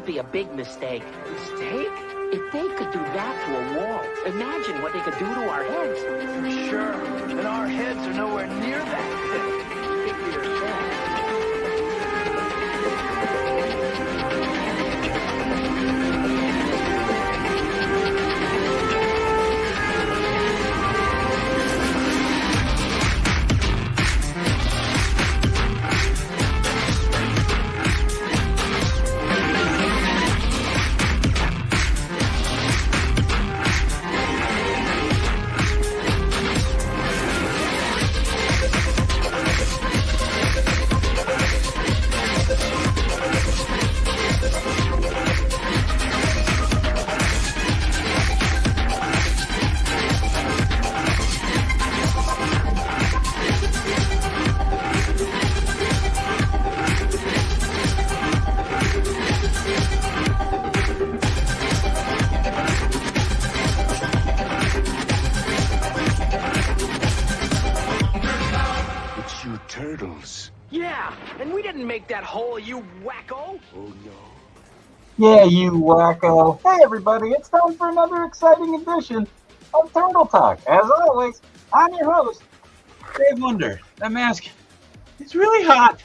be a big mistake. Mistake? If they could do that to a wall, imagine what they could do to our heads. For sure. And our heads are nowhere near that thick. Think for yourself. Turtles. Yeah, and we didn't make that hole, you wacko. Oh no. Yeah, you wacko. Hey everybody, it's time for another exciting edition of Turtle Talk. As always, I'm your host, Dave Wonder. That mask is really hot.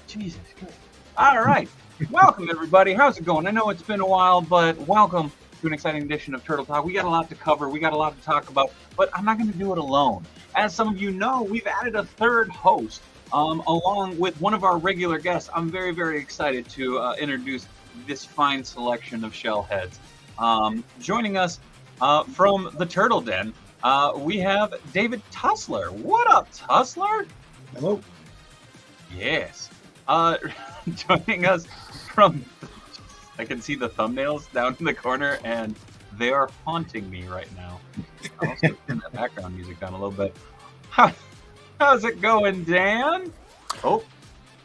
Jesus Christ. All right. Welcome everybody. How's it going? I know it's been a while, but welcome to an exciting edition of Turtle Talk. We got a lot to cover. We got a lot to talk about, but I'm not going to do it alone. As some of you know, we've added a third host along with one of our regular guests. I'm very, very excited to introduce this fine selection of shell heads. Joining us from the Turtle Den, we have David Tussler. What up, Tussler? Hello. Yes. Joining us from, I can see the thumbnails down in the corner, and they are haunting me right now. I'll also turn that background music down a little bit. How's it going, Dan? Oh,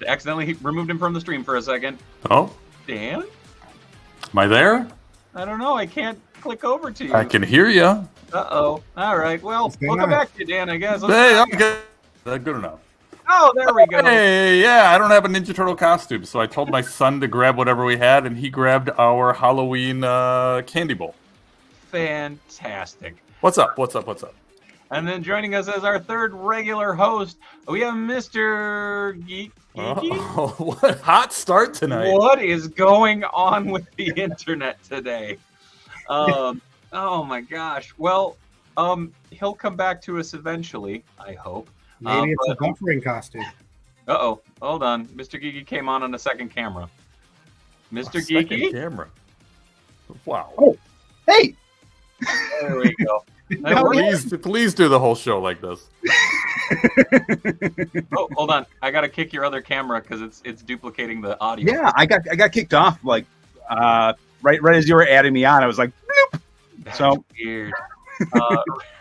accidentally removed him from the stream for a second. Oh, Dan? am I there? I don't know. I can't click over to you. I can hear you. Uh-oh. All right. Well, we'll come back to you, Dan, I guess. Hey, okay. Good enough. Oh, there we go. Hey, yeah, I don't have a Ninja Turtle costume, so I told my son to grab whatever we had, and he grabbed our Halloween candy bowl. Fantastic. What's up? What's up? What's up? And then joining us as our third regular host, we have Mr. Geeky. Oh, what hot start tonight. What is going on with the internet today? Oh my gosh. Well, he'll come back to us eventually, I hope. Maybe it's a buffering costume. Uh-oh. Hold on. Mr. Geeky came on a second camera. Mr. Geeky? Camera. Wow. Oh, hey! There we go. Please do the whole show like this. Oh, hold on. I gotta kick your other camera because it's duplicating the audio. Yeah, I got kicked off like right as you were adding me on. I was like, bloop. That's So weird.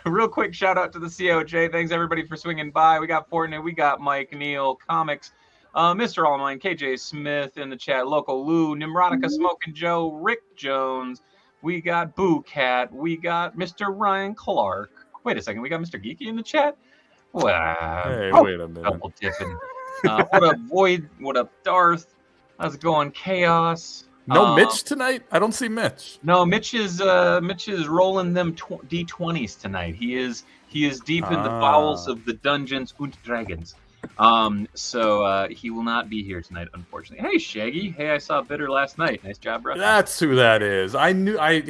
Real quick shout out to the COJ. Thanks everybody for swinging by. We got Fortnite, we got Mike Neal, Comics, Mr. Allmine, KJ Smith in the chat, Local Lou, Nimrotica, Smoking Joe, Rick Jones. We got Boo Cat. We got Mr. Ryan Clark. Wait a second. We got Mr. Geeky in the chat? Wow. Hey, wait a minute. Double dipping. What up, Void? What up, Darth? How's it going, Chaos? No Mitch tonight? I don't see Mitch. No, Mitch is rolling them D20s tonight. He is deep in the bowels of the Dungeons und Dragons. So he will not be here tonight, unfortunately. Hey, Shaggy. Hey, I saw Bitter last night. Nice job, bro. That's who that is.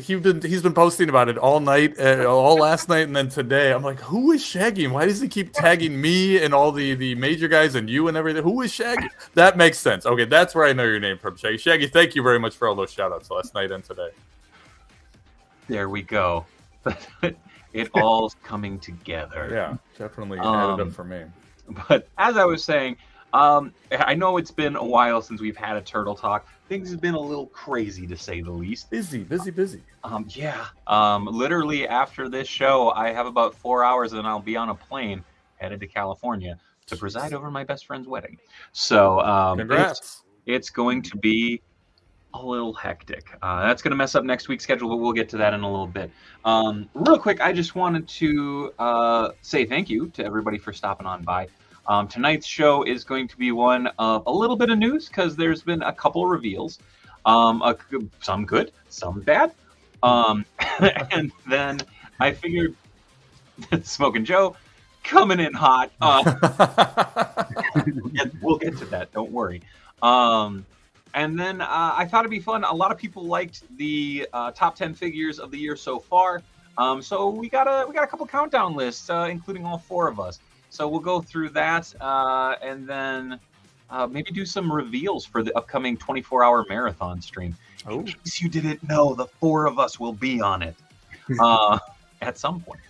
He's been posting about it all night, all last night, and then today. I'm like, who is Shaggy? And why does he keep tagging me and all the major guys and you and everything? Who is Shaggy? That makes sense. Okay, that's where I know your name from, Shaggy. Shaggy, thank you very much for all those shout-outs last night and today. There we go. It all's coming together. Yeah, definitely added up for me. But as I was saying, I know it's been a while since we've had a Turtle Talk. Things have been a little crazy, to say the least. Busy. Yeah. Literally after this show, I have about 4 hours, and I'll be on a plane headed to California to preside over my best friend's wedding. So congrats. It's going to be a little hectic. That's going to mess up next week's schedule, but we'll get to that in a little bit. Real quick, I just wanted to say thank you to everybody for stopping on by. Tonight's show is going to be one of a little bit of news because there's been a couple reveals. Some good, some bad. And then I figured Smoking Joe coming in hot. We'll get to that. Don't worry. And then I thought it'd be fun. A lot of people liked the top 10 figures of the year so far. So we got a couple countdown lists, including all 4 of us. So we'll go through that, and then maybe do some reveals for the upcoming 24-hour marathon stream. Oh. In case you didn't know, the 4 of us will be on it at some point.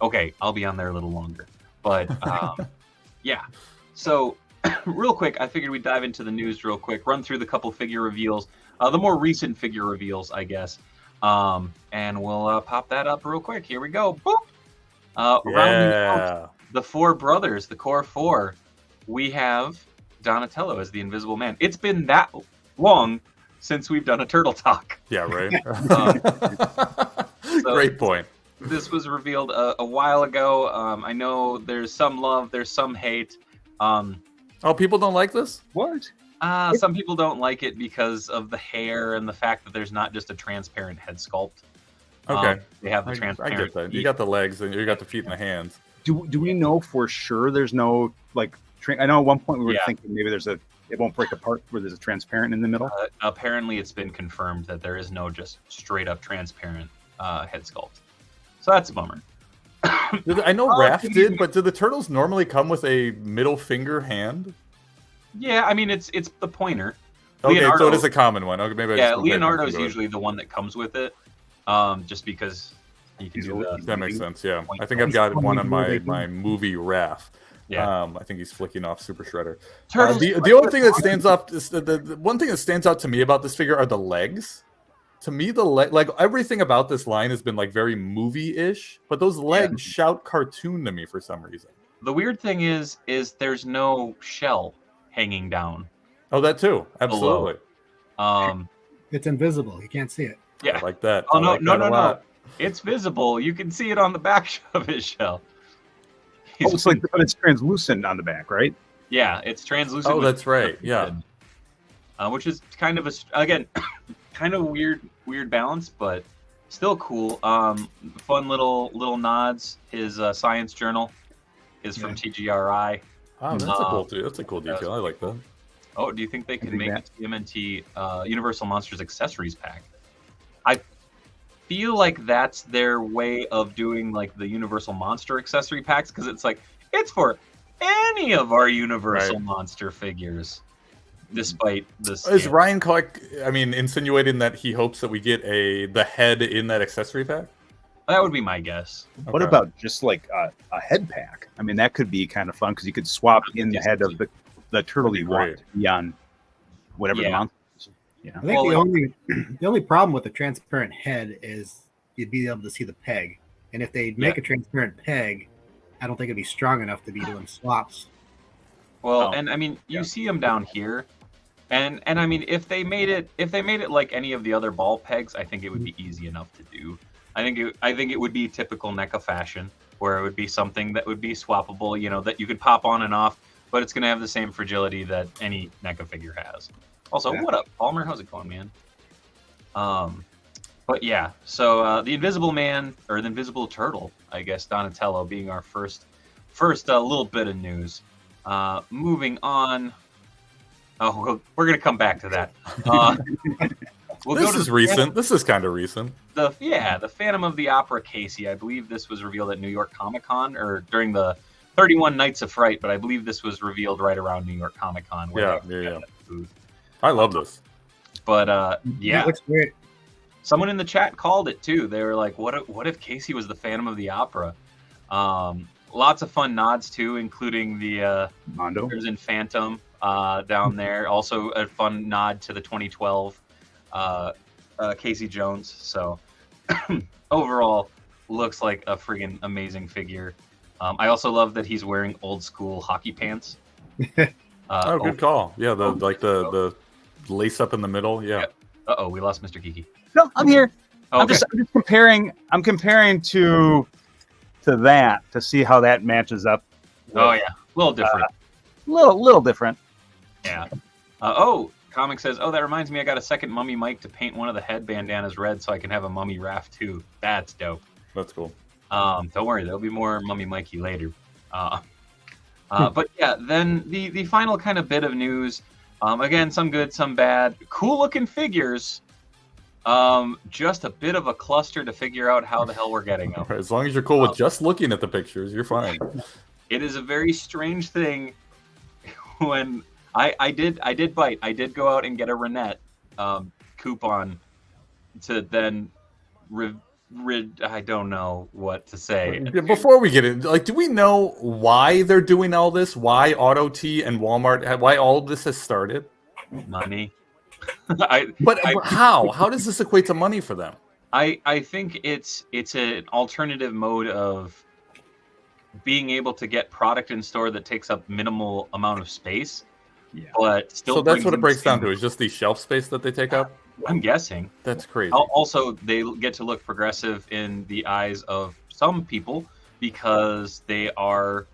Okay, I'll be on there a little longer, but yeah. So real quick, I figured we'd dive into the news real quick, run through the couple figure reveals, the more recent figure reveals, I guess, and we'll pop that up real quick. Here we go. Boop. Rounding out the 4 brothers, the core 4, we have Donatello as the Invisible Man. It's been that long since we've done a Turtle Talk. Yeah, right. So great point. This was revealed a while ago. I know there's some love, there's some hate. Oh, people don't like this? What? Some people don't like it because of the hair and the fact that there's not just a transparent head sculpt. Okay. They have the I transparent. get that. You got the legs and you got the feet and the hands. Do we know for sure there's no like? I know at one point we were thinking maybe it won't break apart where there's a transparent in the middle. Apparently, it's been confirmed that there is no just straight up transparent head sculpt. So that's a bummer. I know Raph did, but do the turtles normally come with a middle finger hand? Yeah, I mean it's the pointer. Okay, Leonardo, so it is a common one. Okay, maybe. Leonardo's usually the one that comes with it, just because you can do that. That makes sense. Yeah, I think I've got one on my movie Raph. Yeah, I think he's flicking off Super Shredder. Turtles, the only thing that stands up is the one thing that stands out to me about this figure are the legs. To me, like everything about this line has been like very movie-ish, but those legs shout cartoon to me for some reason. The weird thing is there's no shell hanging down. Oh, that too. Absolutely. It's invisible. You can't see it. Yeah, I like that. Oh no. It's visible. You can see it on the back of his shell. It's like, but it's translucent on the back, right? Yeah, it's translucent. Oh, that's right. Yeah. Which is kind of kind of weird balance, but still cool. Fun little nods. His science journal is from TGRI. Oh, that's a cool detail. I like that. Oh, do you think they can make a TMNT Universal Monsters accessories pack? I feel like that's their way of doing like the Universal Monster accessory packs, because it's like it's for any of our Universal Monster figures. Despite this, is Ryan Clark, insinuating that he hopes that we get the head in that accessory pack? That would be my guess. Okay. What about just like a head pack? I mean, that could be kind of fun because you could swap in the head of the turtle you want to be on whatever the monster is. Yeah. I think the only problem with the transparent head is you'd be able to see the peg, and if they make a transparent peg, I don't think it'd be strong enough to be doing swaps. Well, and I mean, you see them down here. And I mean, if they made it like any of the other ball pegs, I think it would be easy enough to do. I think it would be typical NECA fashion, where it would be something that would be swappable, that you could pop on and off, but it's going to have the same fragility that any NECA figure has. Also, what up, Palmer? How's it going, man? But yeah, so the Invisible Man, or the Invisible Turtle, I guess, Donatello being our first little bit of news. Moving on. Oh, we're going to come back to that. This is recent. This is kind of recent. The Phantom of the Opera Casey. I believe this was revealed at New York Comic Con or during the 31 Nights of Fright, but I believe this was revealed right around New York Comic Con. Yeah. I love this. But It looks great. Someone in the chat called it too. They were like, "What if Casey was the Phantom of the Opera?" Lots of fun nods too, including the Mondo. There's in Phantom down there. Also a fun nod to the 2012 Casey Jones. So overall, looks like a friggin' amazing figure. I also love that he's wearing old school hockey pants. Good call. Yeah, the lace up in the middle. Yeah. We lost Mr. Geeky. No, I'm here. Okay. I'm just comparing. I'm comparing to that to see how that matches up. Oh yeah, a little different. Little different. Yeah. Comic says, "Oh, that reminds me, I got a second Mummy Mike to paint one of the head bandanas red so I can have a Mummy Raph too. That's dope." That's cool. Don't worry, there'll be more Mummy Mikey later. But yeah, then the final kind of bit of news. Again, some good, some bad. Cool looking figures. Just a bit of a cluster to figure out how the hell we're getting them. As long as you're cool with just looking at the pictures, you're fine. It is a very strange thing when I did bite. I did go out and get a Renette coupon to then I don't know what to say. Before we get in, like, do we know why they're doing all this? Why Auto T and Walmart? Why all of this has started? Money. How? How does this equate to money for them? I think it's an alternative mode of being able to get product in store that takes up minimal amount of space, but still. So that's what it breaks down to, is just the shelf space that they take up? I'm guessing. That's crazy. Also, they get to look progressive in the eyes of some people because they are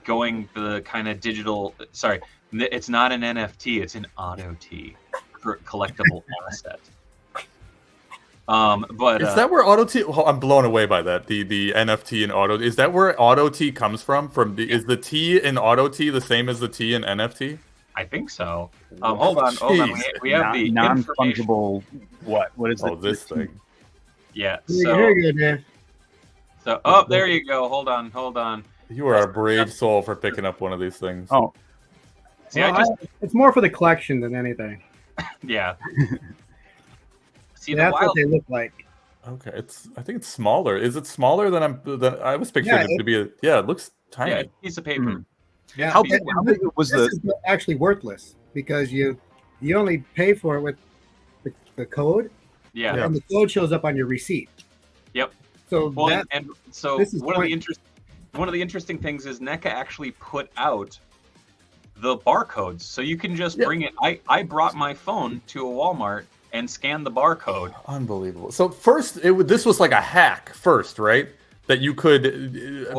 going the kind of digital. Sorry, it's not an NFT; it's an Auto T, collectible asset. But is that where Auto T? Oh, I'm blown away by that. The NFT and Auto. Is that where Auto T comes from? Is the T in Auto T the same as the T in NFT? I think so. Hold on. We have the non-fungible. What is it? This thing. Yeah. Here you go, Dave. So, there you go. Hold on. You are a brave soul for picking up one of these things. Oh, see, it's more for the collection than anything. Yeah. See, that's what they look like. Okay, I think it's smaller. Is it smaller than I was picturing it to be? It looks tiny. Yeah, it's a piece of paper. Mm-hmm. Yeah, how big was this is actually worthless because you only pay for it with the code. Yeah. And the code shows up on your receipt. Yep. So one of the interesting things is NECA actually put out the barcodes, so you can just bring it. I brought my phone to a Walmart and scanned the barcode. Unbelievable. So first, this was like a hack first, right? That you could,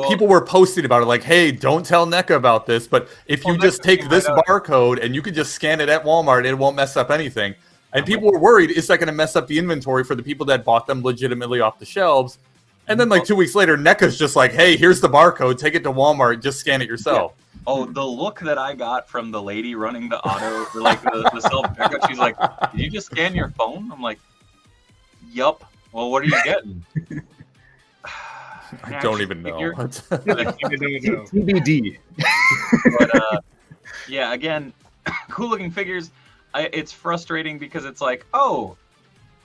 people were posting about it, like, hey, don't tell NECA about this, but if you just take this barcode and you could just scan it at Walmart, it won't mess up anything. And people were worried, is that going to mess up the inventory for the people that bought them legitimately off the shelves? And then like 2 weeks later, NECA's just like, hey, here's the barcode, take it to Walmart, just scan it yourself. Yeah. Oh, the look that I got from the lady running the auto, like the self-checkout, she's like, did you just scan your phone? I'm like, yup. Well, what are you getting? I don't even know. TBD. But yeah, again, cool looking figures. It's frustrating because it's like, oh,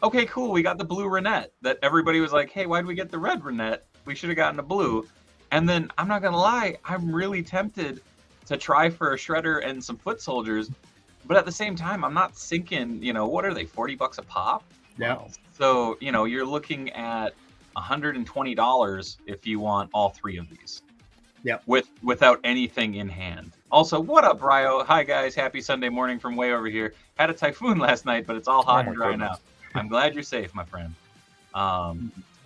okay, cool. We got the blue Renette that everybody was like, hey, why'd we get the red Renette? We should have gotten a blue. And then I'm not gonna lie, I'm really tempted to try for a shredder and some foot soldiers, but at the same time, I'm not sinking. What are they? $40 a pop? Yeah. So you're looking at $120 if you want all three of these. Yep. Without anything in hand. Also, what up, Ryo? Hi guys, happy Sunday morning from way over here. Had a typhoon last night, but it's all hot and dry now. I'm glad you're safe, my friend.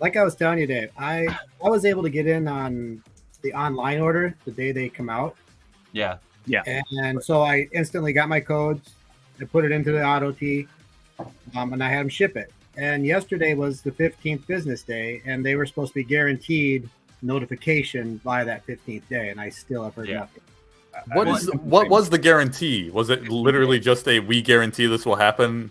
Like I was telling you, Dave, I was able to get in on the online order the day they come out. Yeah. And so I instantly got my codes. I put it into the Auto T, and I had them ship it. And yesterday was the 15th business day, and they were supposed to be guaranteed notification by that 15th day, and I still have heard nothing. What was the guarantee? Was it literally just we guarantee this will happen,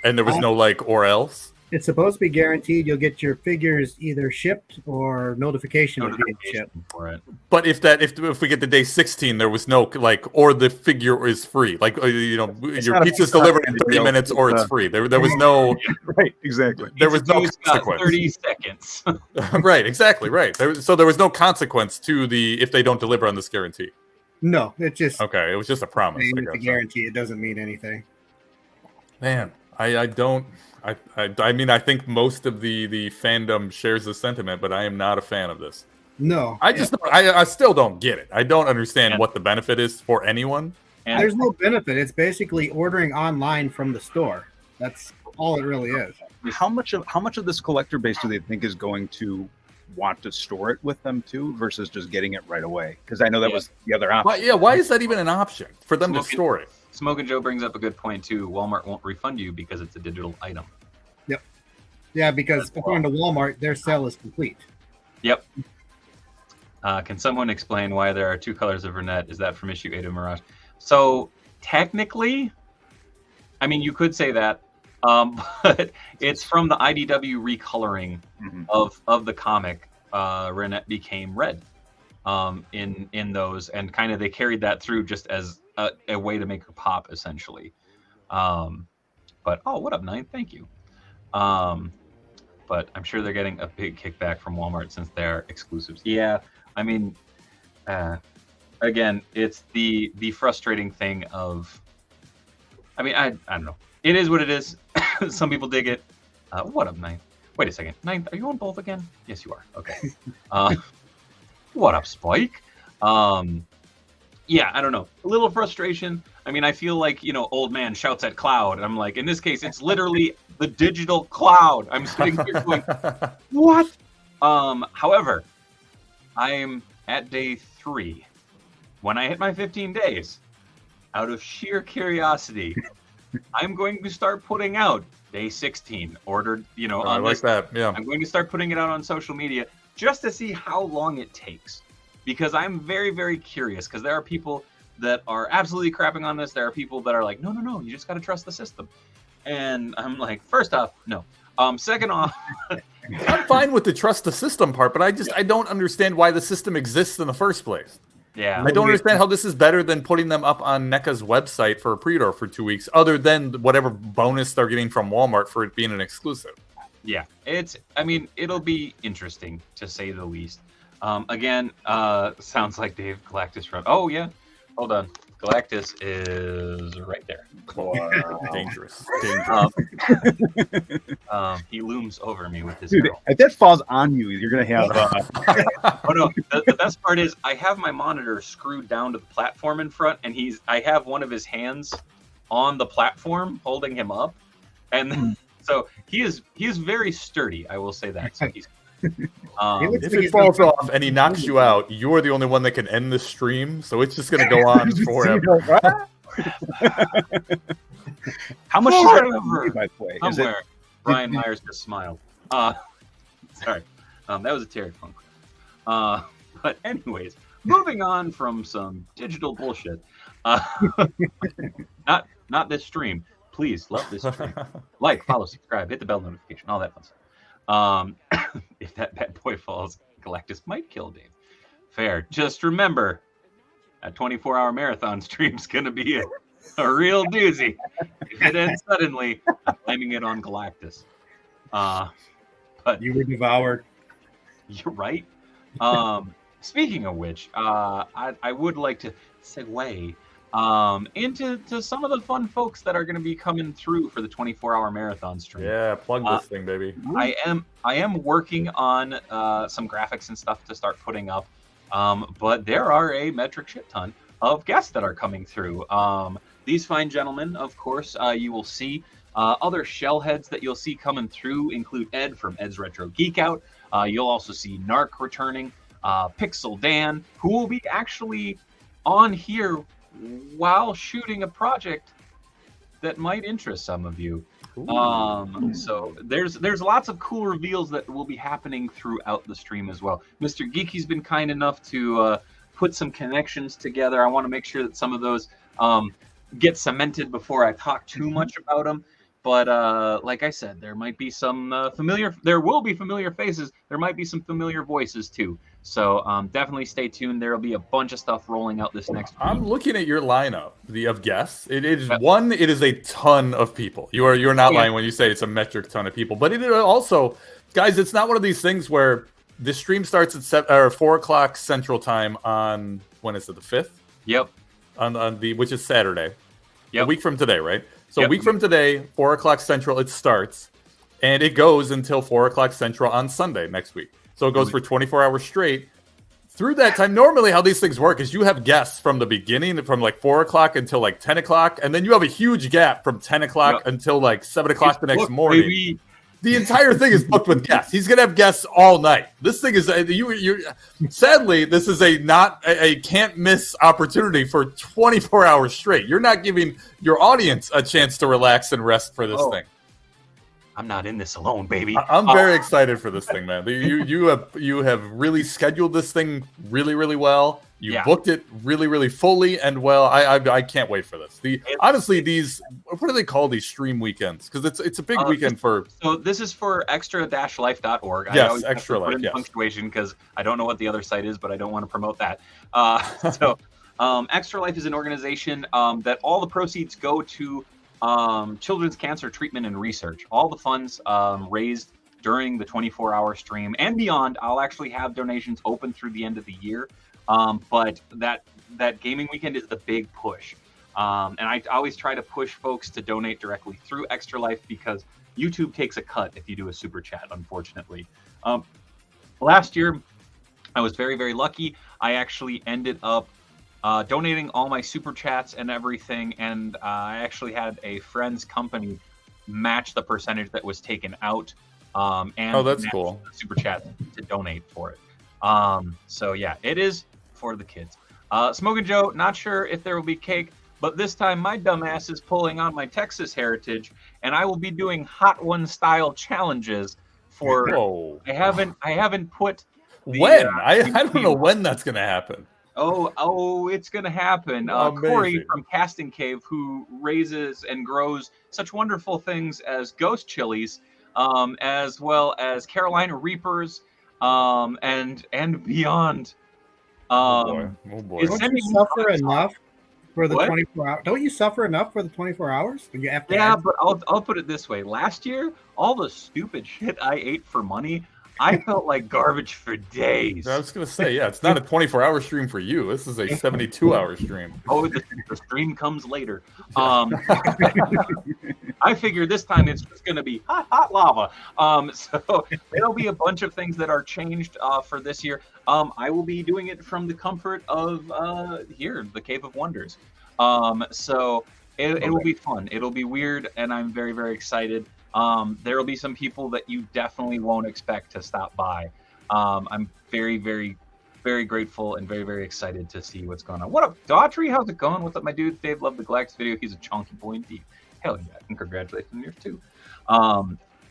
and there was no or else? It's supposed to be guaranteed you'll get your figures either shipped or notification of being shipped. For it. But if we get to day 16, there was no or the figure is free. Your pizza's delivered in 30 minutes or it's free. There was no right, exactly. There was no consequence. 30 seconds. Right, exactly, right. So there was no consequence to if they don't deliver on this guarantee. No, it just okay. It was just a promise. It's a guarantee. It doesn't mean anything. Man, I don't. I mean, I think most of the fandom shares the sentiment, but I am not a fan of this. No, I still don't get it. I don't understand what the benefit is for anyone. And there's no benefit. It's basically ordering online from the store. That's all it really is. How much of this collector base do they think is going to want to store it with them too, versus just getting it right away? Because I know that was the other option. Why is that even an option for them to store it? Smoke and Joe brings up a good point too. Walmart won't refund you because it's a digital item. Yep. Yeah, because according to Walmart, their sale is complete. Yep. Can someone explain why there are 2 colors of Renette? Is that from issue 8 of Mirage? So technically, I mean, you could say that, but it's from the IDW recoloring of the comic. Renette became red in those, and kind of they carried that through just as a way to make her pop, essentially. But what up, Nine? Thank you. But I'm sure they're getting a big kickback from Walmart since they're exclusives. Yeah, I mean, again, it's the frustrating thing of, I mean, I don't know. It is what it is. Some people dig it. What up, Ninth? Wait a second. Ninth, are you on both again? Yes, you are. Okay. What up, Spike? Yeah, I don't know. A little frustration. I mean, I feel like, old man shouts at cloud. And I'm like, in this case, it's literally the digital cloud. I'm sitting here going, what? However, I am at day 3. When I hit my 15 days, out of sheer curiosity, I'm going to start putting out day 16 ordered, I like that. Yeah. I'm going to start putting it out on social media just to see how long it takes, because I'm very, very curious, because there are people that are absolutely crapping on this. There are people that are like, no, you just got to trust the system. And I'm like, first off, no. Second off, I'm fine with the trust the system part, but I don't understand why the system exists in the first place. Yeah, I don't understand how this is better than putting them up on NECA's website for a pre-order for 2 weeks, other than whatever bonus they're getting from Walmart for it being an exclusive. Yeah, it'll be interesting, to say the least. Again, sounds like Dave Galactus run. Oh, yeah. Hold on. Galactus is right there. Dangerous. He looms over me with his Dude, arrow. if that falls on you, you're going to have... Oh, no. The best part is I have my monitor screwed down to the platform in front, and I have one of his hands on the platform holding him up. And so he is very sturdy, I will say that. So he's... if it falls off and he knocks you out, you're the only one that can end the stream, so it's just going to go on forever. How much Forever. by the way? Somewhere, Brian Myers just smiled. Sorry. That was a Terry Funk. But anyways, moving on from some digital bullshit. Not this stream. Please love this stream. Like, follow, subscribe, hit the bell notification, all that fun stuff. If that bad boy falls, Galactus might kill Dave. Fair. Just remember, a 24-hour marathon stream's gonna be a real doozy. If it ends suddenly, I'm blaming it on Galactus. But you were devoured. You're right. Speaking of which, I would like to segue into some of the fun folks that are going to be coming through for the 24-hour marathon stream. Yeah, plug this thing, baby. I am working on some graphics and stuff to start putting up, but there are a metric shit ton of guests that are coming through. These fine gentlemen, of course, you will see. Other shellheads that you'll see coming through include Ed from Ed's Retro Geek Out. You'll also see Narc returning, Pixel Dan, who will be actually on here while shooting a project that might interest some of you. So there's lots of cool reveals that will be happening throughout the stream as well. Mr. Geeky's been kind enough to put some connections together. I want to make sure that some of those get cemented before I talk too much about them. But like I said, there might be some there will be familiar faces. There might be some familiar voices too. So definitely stay tuned. There will be a bunch of stuff rolling out this next week. I'm looking at your lineup of guests. It is a ton of people. You're not lying when you say it's a metric ton of people. But it also, guys, it's not one of these things where the stream starts at 4 o'clock Central Time on, when is it, the 5th? Yep. Which is Saturday. Yep. A week from today, right? So a week from today, 4 o'clock Central, it starts. And it goes until 4 o'clock Central on Sunday next week. So it goes for 24 hours straight. Through that time, normally how these things work is you have guests from the beginning, from like 4 o'clock until like 10 o'clock. And then you have a huge gap from 10 o'clock until like 7 o'clock the next morning. Baby. The entire thing is booked with guests. He's gonna have guests all night. This thing is you. Sadly, this is not a can't miss opportunity for 24 hours straight. You're not giving your audience a chance to relax and rest for this thing. I'm not in this alone, baby. I'm very excited for this thing, man. You have really scheduled this thing really, really well. You booked it really, really fully and well. I can't wait for this. Honestly, these, what do they call these stream weekends? Because it's a big weekend for. So this is for extra-life.org. Yes, I always Extra have to Life. put in Yes. punctuation because I don't know what the other site is, but I don't want to promote that. Extra Life is an organization that all the proceeds go to children's cancer treatment and research. All the funds raised during the 24-hour stream and beyond. I'll actually have donations open through the end of the year. But that gaming weekend is the big push. And I always try to push folks to donate directly through Extra Life because YouTube takes a cut if you do a super chat, unfortunately. Last year, I was very, very lucky. I actually ended up donating all my super chats and everything. And I actually had a friend's company match the percentage that was taken out. And that's cool. Super chat to donate for it. So yeah, it is for the kids. Smoking Joe, not sure if there will be cake, but this time my dumbass is pulling on my Texas heritage, and I will be doing Hot One style challenges for. Whoa. I haven't put. When I don't know when that's gonna happen. Oh, it's gonna happen. Corey from Casting Cave, who raises and grows such wonderful things as ghost chilies, as well as Carolina Reapers, and beyond. Oh boy. Don't you suffer enough for the 24 hours? Don't you suffer enough for the 24 hours? You have to but I'll put it this way. Last year, all the stupid shit I ate for money, I felt like garbage for days. I was gonna say, it's not a 24-hour stream for you. This is a 72-hour stream. Oh, the stream comes later. I figure this time it's just going to be hot lava. So there'll be a bunch of things that are changed for this year. I will be doing it from the comfort of here, the Cave of Wonders. So it will be fun. It'll be weird, and I'm very, very excited. There will be some people that you definitely won't expect to stop by. I'm very, very, very grateful and very, very excited to see what's going on. What up, Daughtry? How's it going? What's up, my dude? Dave loved the Galactus video. He's a chunky boy indeed. Hell yeah, and congratulations on yours too.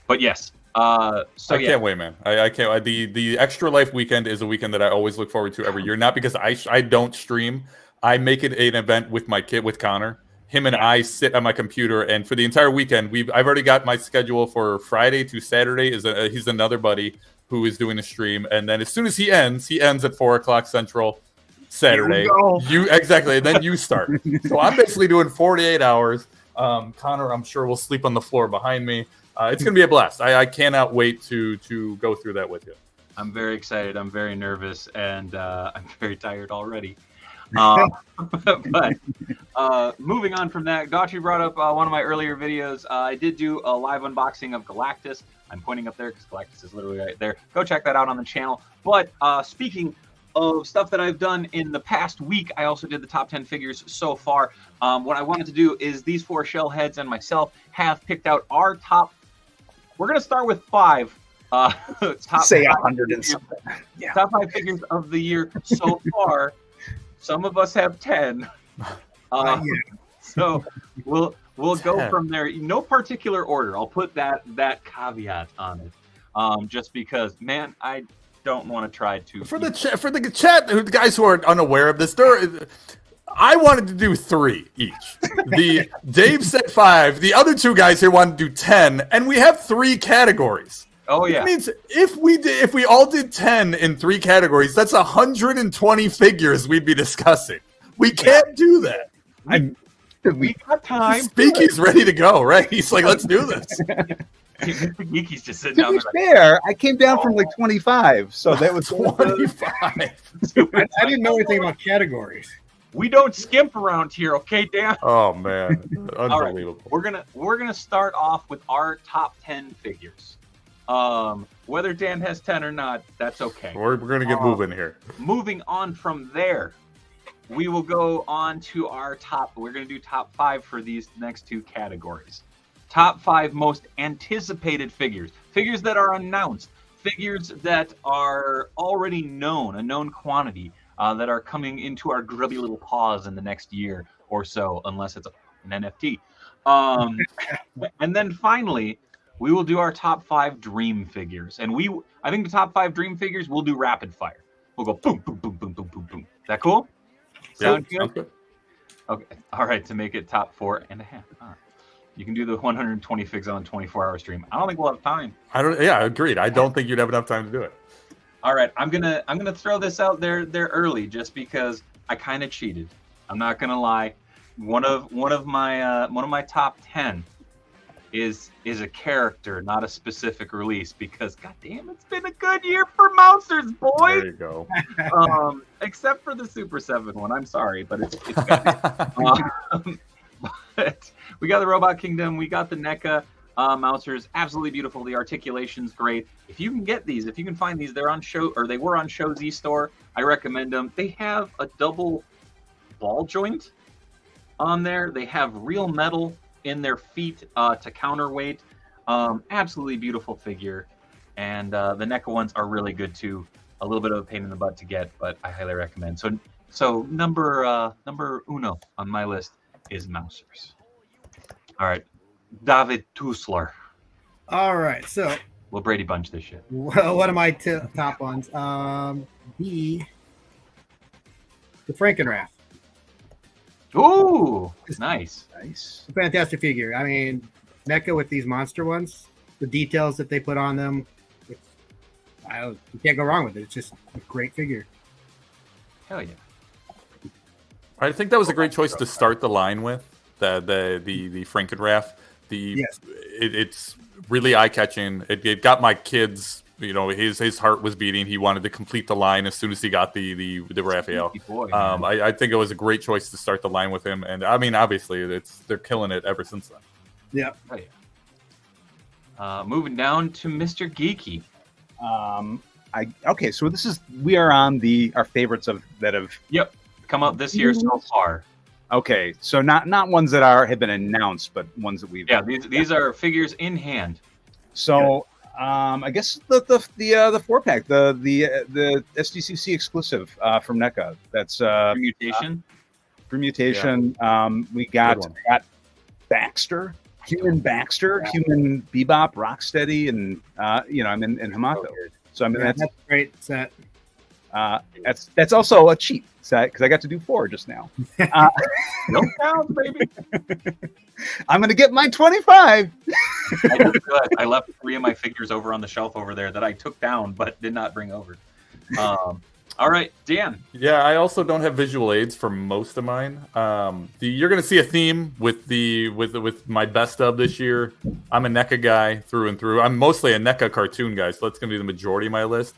But yes, I can't wait, man. I can't. The Extra Life weekend is a weekend that I always look forward to every year. Not because I don't stream. I make it an event with my kid, with Connor. Him and I sit on my computer, and for the entire weekend, I've already got my schedule for Friday to Saturday. He's another buddy who is doing a stream, and then as soon as he ends at 4:00 Central Saturday. Exactly, and then you start. So I'm basically doing 48 hours. Connor, I'm sure, will sleep on the floor behind me. It's going to be a blast. I cannot wait to go through that with you. I'm very excited. I'm very nervous, and I'm very tired already. But moving on from that, Daughtry brought up one of my earlier videos. I did do a live unboxing of Galactus. I'm pointing up there because Galactus is literally right there. Go check that out on the channel. But speaking of stuff that I've done in the past week, I also did the top 10 figures so far. What I wanted to do is these 4 shell heads and myself have picked out our top. We're going to start with 5. Top Say 5 100 and something. Yeah. Top 5 figures of the year so far. Some of us have 10. So we'll go from there. No particular order. I'll put that caveat on it. Just because, man, I don't want to try to. For the chat, the guys who are unaware of this, I wanted to do 3 each. Dave said 5. The other 2 guys here wanted to do 10, and we have 3 categories. Oh yeah. That means if we all did 10 in 3 categories, that's 120 figures we'd be discussing. We can't do that. We got time. Speaky's ready to go, right? He's like, let's do this. Geeky's just sitting down To there. be fair, I came down from like 25, so that was 25. I didn't know anything about categories. We don't skimp around here, okay, Dan? Oh man, All unbelievable. right. We're gonna start off with our top 10 figures. Whether Dan has 10 or not, that's okay. We're gonna get moving here. Moving on from there, we will go on to our top. We're gonna do top 5 for these next 2 categories. top 5 most anticipated figures, figures that are announced, figures that are already known, a known quantity, that are coming into our grubby little paws in the next year or so, unless it's an NFT. And then finally, we will do our top 5 dream figures. And I think the top 5 dream figures, we'll do rapid fire. We'll go boom, boom, boom, boom, boom, boom, boom. Is that cool? Sound good? Okay. All right, to make it top 4.5. All right. You can do the 120 figs on 24-hour stream. I don't think we'll have time. Yeah, agreed. I don't think you'd have enough time to do it. All right, I'm gonna throw this out there early just because I kind of cheated. I'm not gonna lie. One of my top 10 is a character, not a specific release, because goddamn, it's been a good year for monsters, boys. There you go. Except for the Super 7 one. I'm sorry, but it's good. But we got the Robot Kingdom, we got the NECA monsters, absolutely beautiful. The articulation's great. If you can get these, if you can find these, they're on show, or they were on Show Z Store. I recommend them. They have a double ball joint on there. They have real metal in their feet to counterweight. Absolutely beautiful figure. And the NECA ones are really good too. A little bit of a pain in the butt to get, but I highly recommend. So number uno on my list is Mousers. All right, David Tusler. All right, so We'll Brady Bunch this shit. well, what are my top ones? The Frankenrath. Ooh, nice. Nice. Fantastic figure. I mean, NECA with these monster ones, the details that they put on them, you can't go wrong with it. It's just a great figure. Hell yeah. I think that was a great choice to start the line with, the Frankenrath. Yes. It's really eye-catching. It got my kids, his heart was beating. He wanted to complete the line as soon as he got the Raphael. Boy, I think it was a great choice to start the line with him. And I mean, obviously, they're killing it ever since then. Yeah. Oh, yeah. Moving down to Mr. Geeky. Okay, so we are on our favorites that have come up this year so far. Okay, so not ones that have been announced, but ones that we've these are figures in hand. So I guess the 4-pack, the SDCC exclusive from NECA. That's Permutation. We got Baxter, Human Baxter, Human Bebop, Rocksteady, and and Hamato. So that's a great set. That's also a cheat set because I got to do 4 just now. No count, baby. I'm gonna get my 25. I left 3 of my figures over on the shelf over there that I took down but did not bring over. All right, Dan. Yeah, I also don't have visual aids for most of mine. You're going to see a theme with my best of this year. I'm a NECA guy through and through. I'm mostly a NECA cartoon guy, so that's going to be the majority of my list.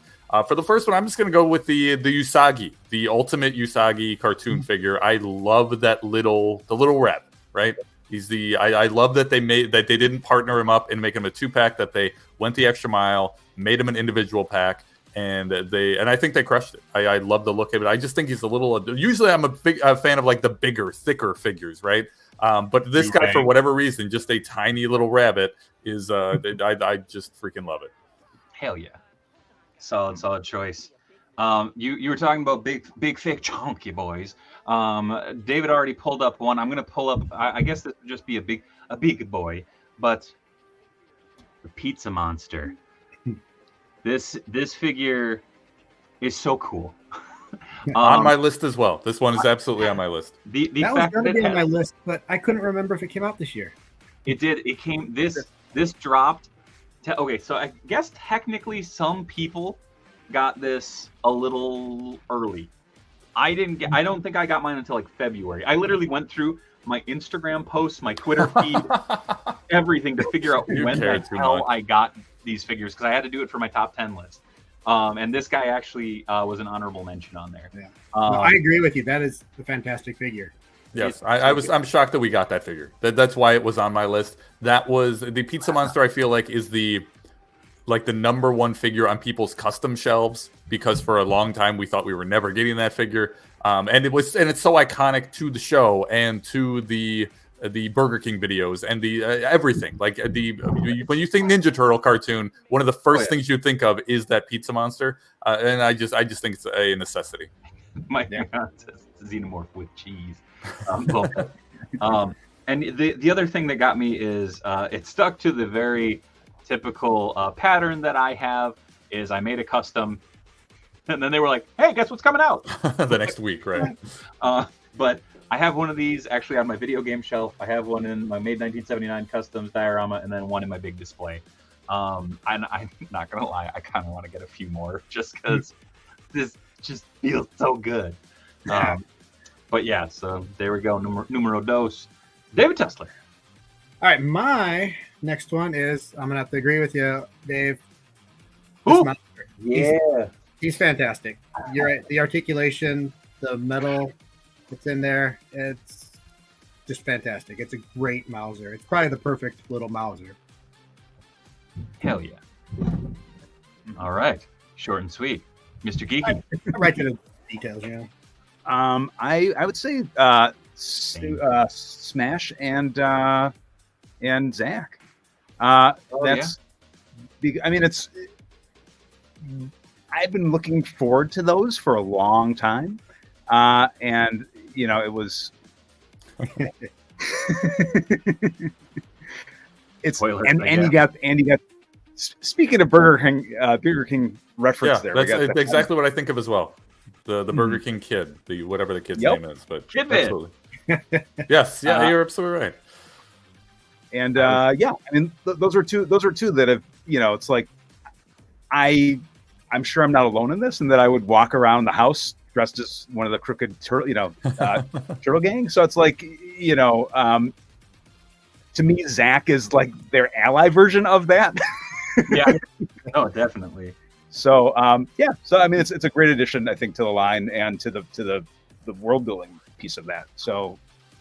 For the first one, I'm just going to go with the Usagi, the ultimate Usagi cartoon figure. I love the little rabbit, right? I love that they didn't partner him up and make him a 2-pack, that they went the extra mile, made him an individual pack. And I think they crushed it. I love the look of it. I just think he's a little. Usually, I'm a fan of like the bigger, thicker figures, right? But this guy, for whatever reason, just a tiny little rabbit is. I just freaking love it. Hell yeah, solid choice. You were talking about big thick chunky boys. David already pulled up one. I'm gonna pull up. I guess this would just be a big boy, but the Pizza Monster. This figure is so cool. On my list as well. This one is absolutely on my list. The that was going to be on my list, but I couldn't remember if it came out this year. It did. It came. This dropped. Okay, so I guess technically some people got this a little early. I don't think I got mine until like February. I literally went through my Instagram posts, my Twitter feed, everything to figure out when the hell I got these figures, because I had to do it for my top 10 list. And this guy actually was an honorable mention on there. Yeah. I agree with you. That is a fantastic figure. Yes, I'm shocked that we got that figure. That's why it was on my list. That was the Pizza Monster. I feel like is the number one figure on people's custom shelves, because for a long time we thought we were never getting that figure. And it's so iconic to the show and to the the Burger King videos and the everything. Like when you think Ninja Turtle cartoon, one of the first things you think of is that pizza monster, and I just think it's a necessity. My xenomorph with cheese. And the other thing that got me is it stuck to the very typical pattern that I have. Is I made a custom, and then they were like, "Hey, guess what's coming out?" The next week, right? But I have one of these actually on my video game shelf. I have one in my made 1979 customs diorama, and then one in my big display. And I'm not gonna lie, I kind of want to get a few more just because this just feels so good. But yeah, so there we go. Numero dos, David Tesler. All right, my next one is I'm gonna have to agree with you, Dave. He's fantastic. You're right. The articulation, the metal that's in there, it's just fantastic. It's a great Mauser. It's probably the perfect little Mauser. Hell yeah. All right. Short and sweet. Mr. Geeky. Right to the details, you know. I would say Smash and Zach. That's I mean, it's I've been looking forward to those for a long time, and you know, it was. It's and you got speaking of Burger King reference there. That's exactly what I think of as well. The Burger King kid, the whatever the kid's name is, but absolutely. Yes, you're absolutely right. And I mean, those are two that have, you know, it's like I'm sure I'm not alone in this, and that I would walk around the house dressed as one of the crooked turtle, turtle gang. So it's like, you know, to me, Zach is like their ally version of that. Yeah. Oh, definitely. So so I mean, it's a great addition, I think, to the line and to the world building piece of that. So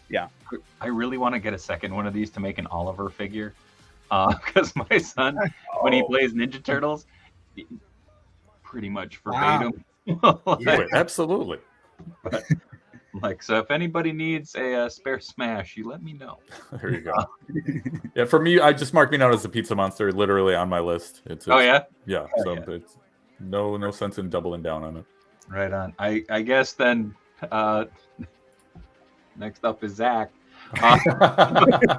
yeah, I really want to get a second one of these to make an Oliver figure, because my son, when he plays Ninja Turtles, pretty much verbatim. Absolutely. But, so if anybody needs a spare Smash, you let me know. There you go. Yeah, for me, I just marked me down as the Pizza Monster, literally on my list. It's yeah. It's no sense in doubling down on it. Right on. I guess then next up is Zach. I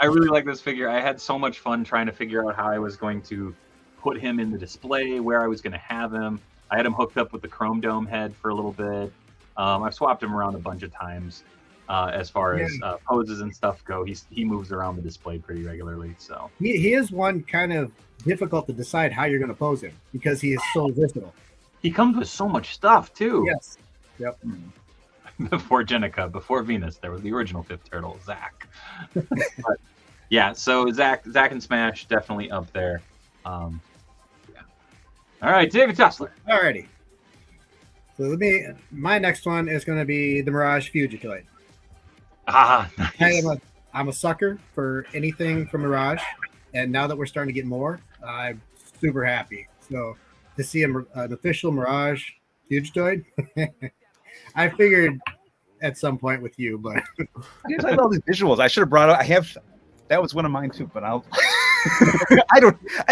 really like this figure. I had so much fun trying to figure out how I was going to put him in the display, where I was going to have him. I had him hooked up with the Chrome Dome head for a little bit. I've swapped him around a bunch of times as far as poses and stuff go. He moves around the display pretty regularly. So he is one kind of difficult to decide how you're going to pose him because he is so versatile. He comes with so much stuff too. Yes. Yep. Before Jenica, before Venus, there was the original Fifth Turtle, Zach. But, yeah, so Zach and Smash definitely up there. All right, David Tesler. Alrighty. So my next one is going to be the Mirage Fugitoid. Nice. I'm a sucker for anything from Mirage, and now that we're starting to get more, I'm super happy. So to see an official Mirage Fugitoid, I figured at some point with you, but I love all these visuals. I should have brought it. That was one of mine too, but I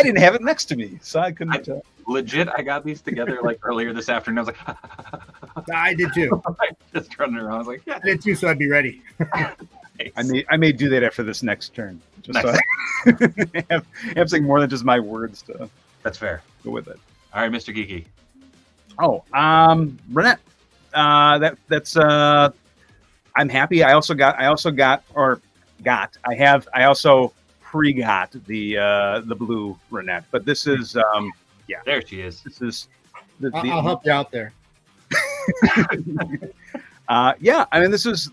didn't have it next to me, so I couldn't. Legit, I got these together like earlier this afternoon. I was like, I did too. Just running around. I was like, yeah, I did too, so I'd be ready. Nice. I may do that after this next turn, just so I have something more than just my words to. That's fair. Go with it. All right, Mr. Geeky. Oh, Renette. That's I'm happy. I also pre-got the blue Renette, but this is there she is. This is I'll help you out there. I mean, this is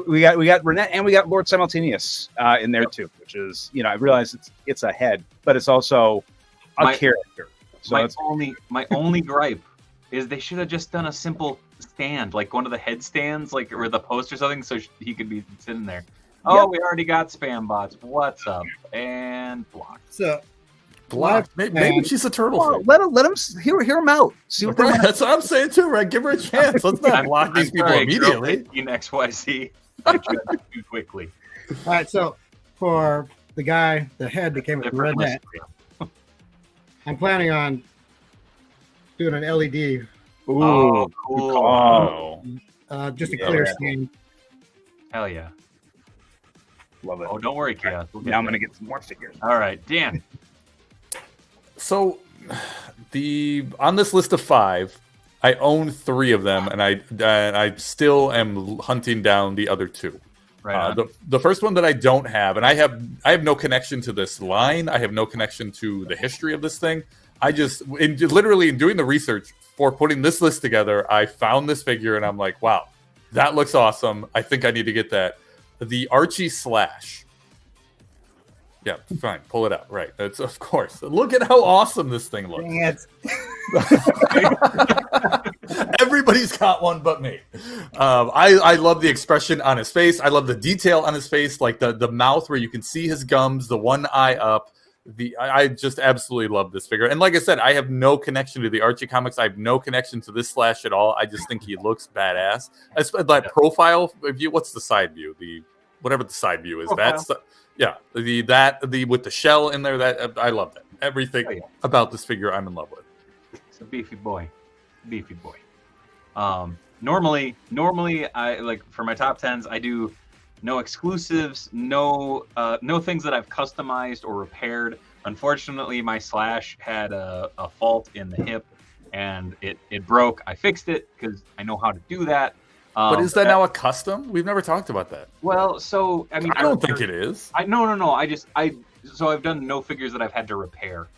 we got Renette and we got Lord Simultaneous in there too, which is, you know, I realize it's a head, but it's also a character. So my only gripe is they should have just done a simple stand, like one of the headstands, like, or the post or something, so he could be sitting there. Oh, we already got spam bots. What's up? And block. So block. Maybe she's a turtle. Oh, let him hear him out. See what that's what I'm saying too, right? Give her a chance. Let's not block these people immediately. XYZ. I tried too quickly. All right, so for the guy, the head that came with the red Different net, list. I'm planning on doing an LED, Ooh, Oh, good cool. call. just a Yeah. clear stain. Hell yeah. Love it. Oh, don't worry, Chaos. We'll get Now I'm there. gonna get some more figures. All right, Dan. So, on this list of 5, I own 3 of them, and I still am hunting down the other 2. Right on. The first one that I don't have, and I have no connection to this line. I have no connection to the history of this thing. I just literally in doing the research for putting this list together, I found this figure, and I'm like, wow, that looks awesome. I think I need to get that. The Archie Slash. Yeah, fine. Pull it out. Right. That's of course. Look at how awesome this thing looks. Dang it. Everybody's got one but me. I love the expression on his face. I love the detail on his face, like the mouth where you can see his gums, the one eye up. I just absolutely love this figure. And like I said, I have no connection to the Archie comics. I have no connection to this Slash at all. I just think he looks badass. That profile view. What's the side view? Whatever the side view is. Profile. That's the with the shell in there. That I love that. Everything about this figure, I'm in love with. It's a beefy boy. Normally I like for my top 10s, I do no exclusives, no things that I've customized or repaired. Unfortunately, my Slash had a fault in the hip and it broke. I fixed it because I know how to do that. But is that now a custom? We've never talked about that. Well, so I mean, I don't think it is. No. So I've done no figures that I've had to repair,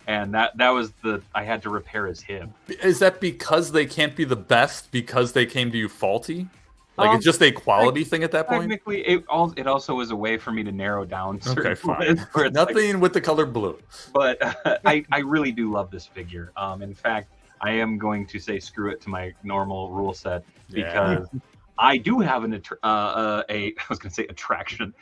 and that was I had to repair his hip. Is that because they can't be the best because they came to you faulty? Like it's just a quality thing at that point? Technically, it also was a way for me to narrow down certain Okay, fine. lists where it's Nothing with the color blue. But I really do love this figure. In fact, I am going to say screw it to my normal rule set because I do have I was going to say attachment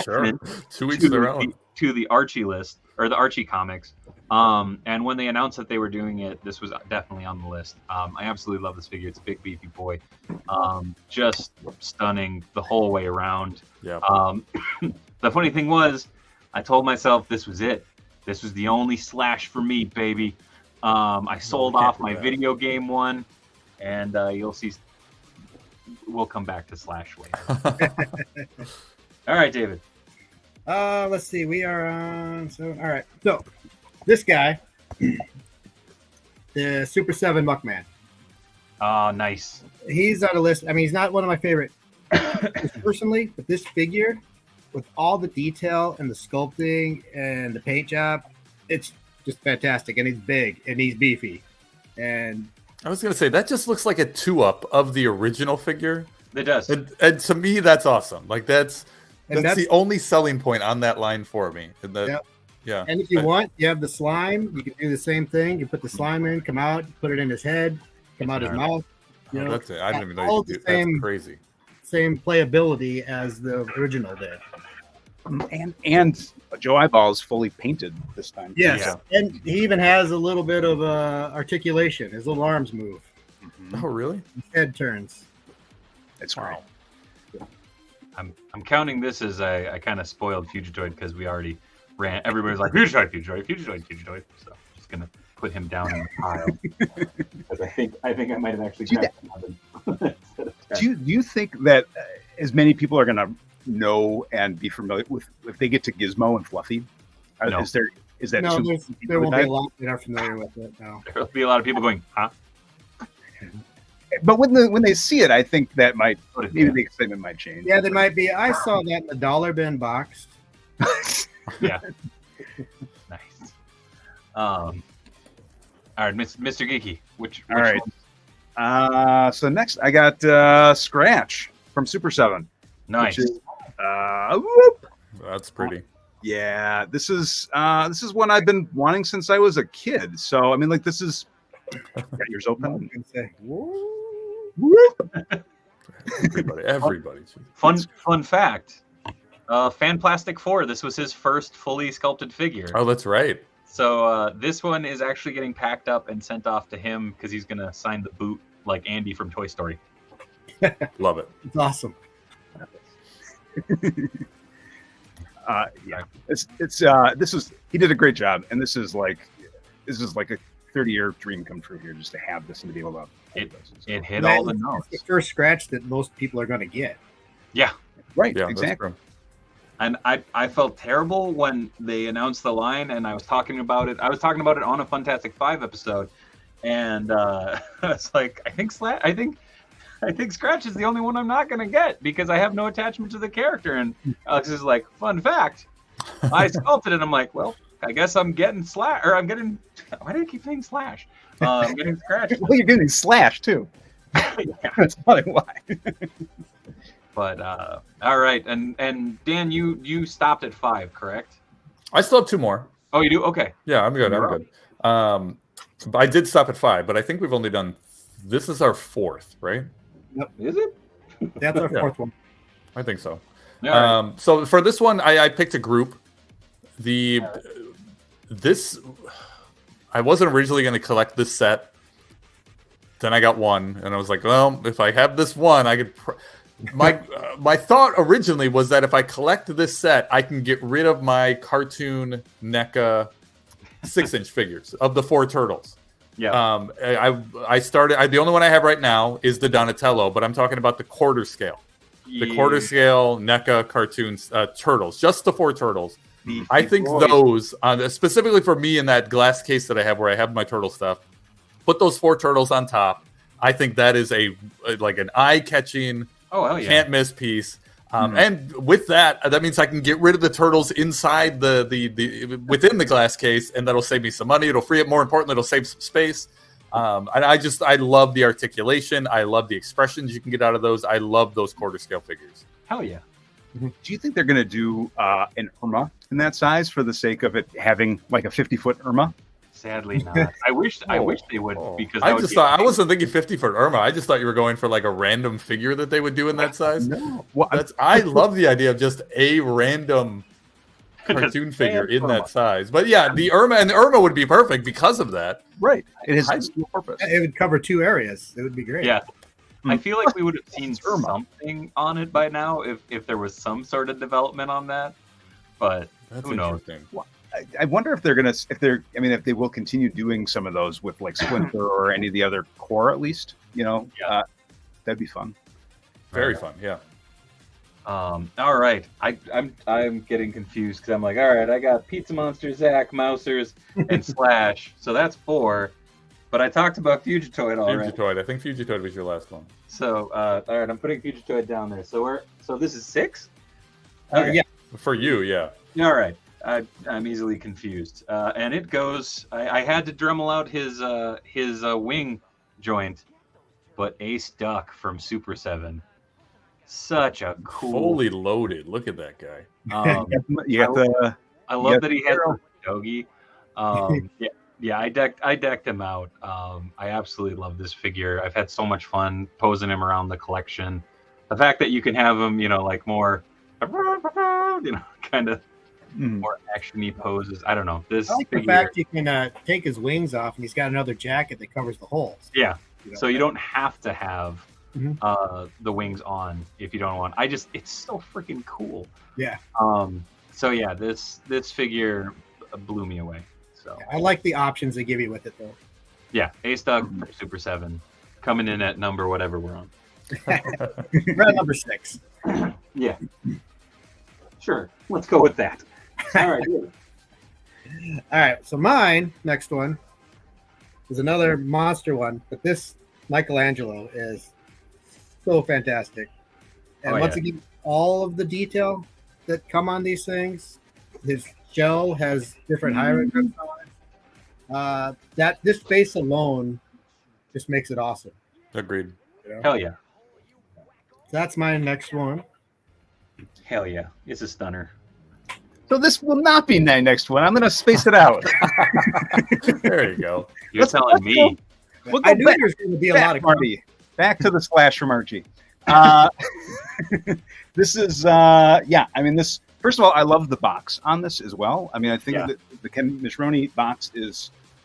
Sure. To each their own. To the Archie list or the Archie comics. And when they announced that they were doing it, this was definitely on the list. I absolutely love this figure. It's a big beefy boy. Just stunning the whole way around. Yeah. The funny thing was, I told myself this was it. This was the only Slash for me, baby. I sold off my video game one, and you'll see. We'll come back to Slash later. All right, David. Let's see. We are on. So all right. So this guy, the Super 7 Muckman. Oh, nice. He's on a list. I mean, he's not one of my favorite personally, but this figure, with all the detail and the sculpting and the paint job, it's just fantastic. And he's big and he's beefy. And I was going to say, that just looks like a 2-up of the original figure. It does. And to me, that's awesome. Like, that's the only selling point on that line for me. And yeah. And if you want, you have the slime. You can do the same thing. You put the slime in, come out, put it in his head, come out his mouth. You know, that's it. I didn't even know you could do that. That's crazy. Same playability as the original did. And Joe Eyeball's fully painted this time. Yes, Yeah. and he even has a little bit of articulation. His little arms move. Oh, really? His head turns. It's great. I'm counting this as I kind of spoiled Fugitoid because we already ran. Everybody's like Fugitoid. So I'm just gonna put him down in the pile because I think I might have actually. Do you think that as many people are gonna know and be familiar with if they get to Gizmo and Fluffy? No. Is that No, too, there won't be a lot that are familiar with it. No. There'll be a lot of people going, huh? But when they see it, I think that maybe the excitement might change. Yeah, there might be. I saw that in the dollar bin box. Yeah. Nice. All right, Mr. Geeky. Which All right. So next I got Scratch from Super 7. Nice. Which is, That's pretty. yeah, this is one I've been wanting since I was a kid. So I mean, like, this is got yours open. Everybody. Fun fact. Fan Plastic 4. This was his first fully sculpted figure. Oh, that's right. So this one is actually getting packed up and sent off to him because he's gonna sign the boot like Andy from Toy Story. Love it. It's awesome. Yeah, he did a great job, and this is like a 30-year dream come true here, just to have this and to be able to. It hit all the notes. It's the first scratch that most people are going to get. Yeah, right. Yeah, Exactly. and I felt terrible when they announced the line, and I was talking about it. I was talking about it on a Fantastic 5 episode, and it's like I think Scratch is the only one I'm not gonna get because I have no attachment to the character. And Alex is like, fun fact, I sculpted it. I'm like, well, I guess I'm getting Slash, or I'm getting. Why do I keep saying Slash? I'm getting Scratch. Well, you're getting Slash too. That's probably why. But all right, and Dan, you stopped at 5, correct? I still have 2 more. Oh, you do? Okay. Yeah, I'm good. I'm good. I did stop at 5, but I think we've only done. This is our 4th, right? Is it? That's our 4th one. I think so. All right. So for this one, I picked a group. I wasn't originally going to collect this set. Then I got one, and I was like, well, if I have this one, I could. My thought originally was that if I collect this set, I can get rid of my cartoon NECA 6-inch figures of the 4 turtles. Yeah. I started. The only one I have right now is the Donatello, but I'm talking about the quarter scale. The quarter scale NECA cartoons turtles, just the 4 turtles. I think those, specifically for me in that glass case that I have where I have my turtle stuff, put those 4 turtles on top. I think that is like an eye-catching, can't miss piece. And with that means I can get rid of the turtles inside the within the glass case, and that'll save me some money. It'll free up, more importantly, it'll save some space. And I love the articulation. I love the expressions you can get out of those. I love those quarter scale figures. Hell yeah. Do you think they're going to do an Irma in that size for the sake of it having like a 50-foot Irma? Sadly not. I wish they would, because I wasn't thinking 50-foot Irma. I just thought you were going for like a random figure that they would do in that size. No. Well, I love the idea of just a random cartoon figure in that size. But yeah, the Irma would be perfect because of that. Right. It has dual purpose. It would cover 2 areas. It would be great. Yeah. I feel like we would have seen something on it by now if there was some sort of development on that. But who knows? Well, I wonder if if they will continue doing some of those with like Splinter or any of the other core, at least. That'd be fun. Very fun, yeah. All right, I'm getting confused because I'm like, all right, I got Pizza Monster, Zach, Mousers, and Slash, so that's 4. But I talked about Fugitoid already. Fugitoid. I think Fugitoid was your last one. So, all right, I'm putting Fugitoid down there. So this is 6? Okay. Yeah. For you, yeah. All right. I'm easily confused. And it goes. I had to Dremel out his wing joint, but Ace Duck from Super 7. Such a cool. Fully loaded. Look at that guy. I love that he has the Dogi. Yeah, I decked him out. I absolutely love this figure. I've had so much fun posing him around the collection. The fact that you can have him, like more, kind of more action-y poses. I don't know. I like the fact you can take his wings off, and he's got another jacket that covers the holes. Yeah, so you don't have to have the wings on if you don't want. It's so freaking cool. Yeah. So yeah, this figure blew me away. So I like the options they give you with it, though. Yeah, Ace Duck Super 7 coming in at number whatever we're on. We're at number 6. Yeah. Sure. Let's go with that. All right. All right. So mine next one is another monster one, but this Michelangelo is so fantastic. And once again, all of the detail that come on these things, his shell has different hieroglyphs on it. That this face alone just makes it awesome. Agreed. Hell yeah. That's my next one. Hell yeah. It's a stunner. So this will not be my next one. I'm going to space it out. There you go. You're telling me. I knew there was going to be a lot of Marty. Back to the Slash from Archie. This is, this. First of all, I love the box on this as well. I mean, I think that the Ken Mishroni box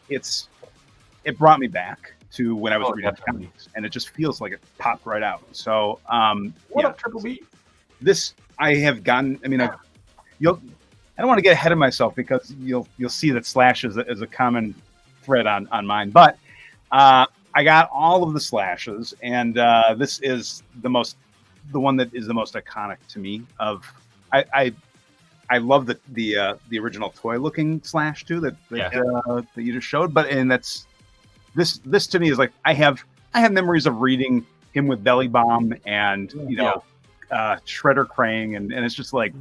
it brought me back to when I was reading comics, and it just feels like it popped right out. So, what up, Triple B? This I have gotten. I mean, I don't want to get ahead of myself because you'll see that slash is a common thread on mine. But I got all of the slashes, and this is the one that is the most iconic to me. I love the original toy looking slash too that you just showed. But that's this to me is like I have memories of reading him with Belly Bomb and Shredder Krang, and it's just like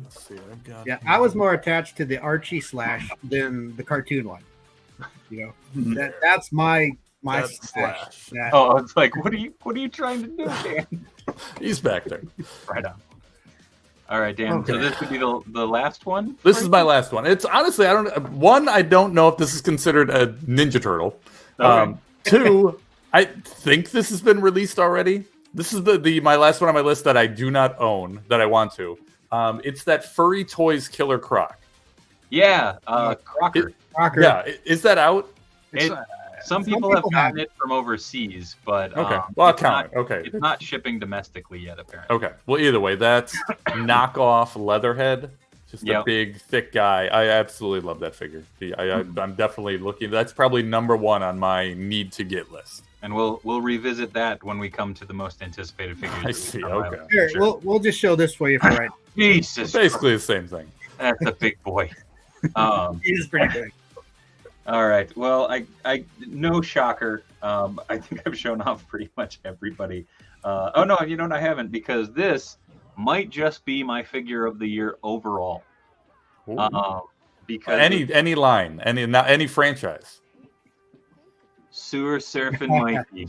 I was more attached to the Archie slash than the cartoon one. That's my slash. Oh, it's like what are you trying to do, Dan? He's back there. Right on. All right, Dan. Okay. So this would be the last one. This is my last one. It's honestly I don't know if this is considered a Ninja Turtle. Okay. 2, I think this has been released already. This is my last one on my list that I do not own that I want to. It's that Furry Toys Killer Croc. Yeah, Crocker. Crocker. Yeah, is that out? Some people have gotten it from overseas, but okay. Well, I'll count it. Okay, it's not shipping domestically yet, apparently. Okay. Well, either way, that's knockoff Leatherhead. Just a big, thick guy. I absolutely love that figure. I'm definitely looking. That's probably number 1 on my need to get list. And we'll revisit that when we come to the most anticipated figures. I see. Okay. Here, sure. We'll just show this for you for right. Jesus. Basically the same thing. That's a big boy. He is pretty big. All right. Well, I no shocker. I think I've shown off pretty much everybody. Oh no, I haven't, because this might just be my figure of the year overall. Because any line, any franchise. Sewer Surfing Mikey.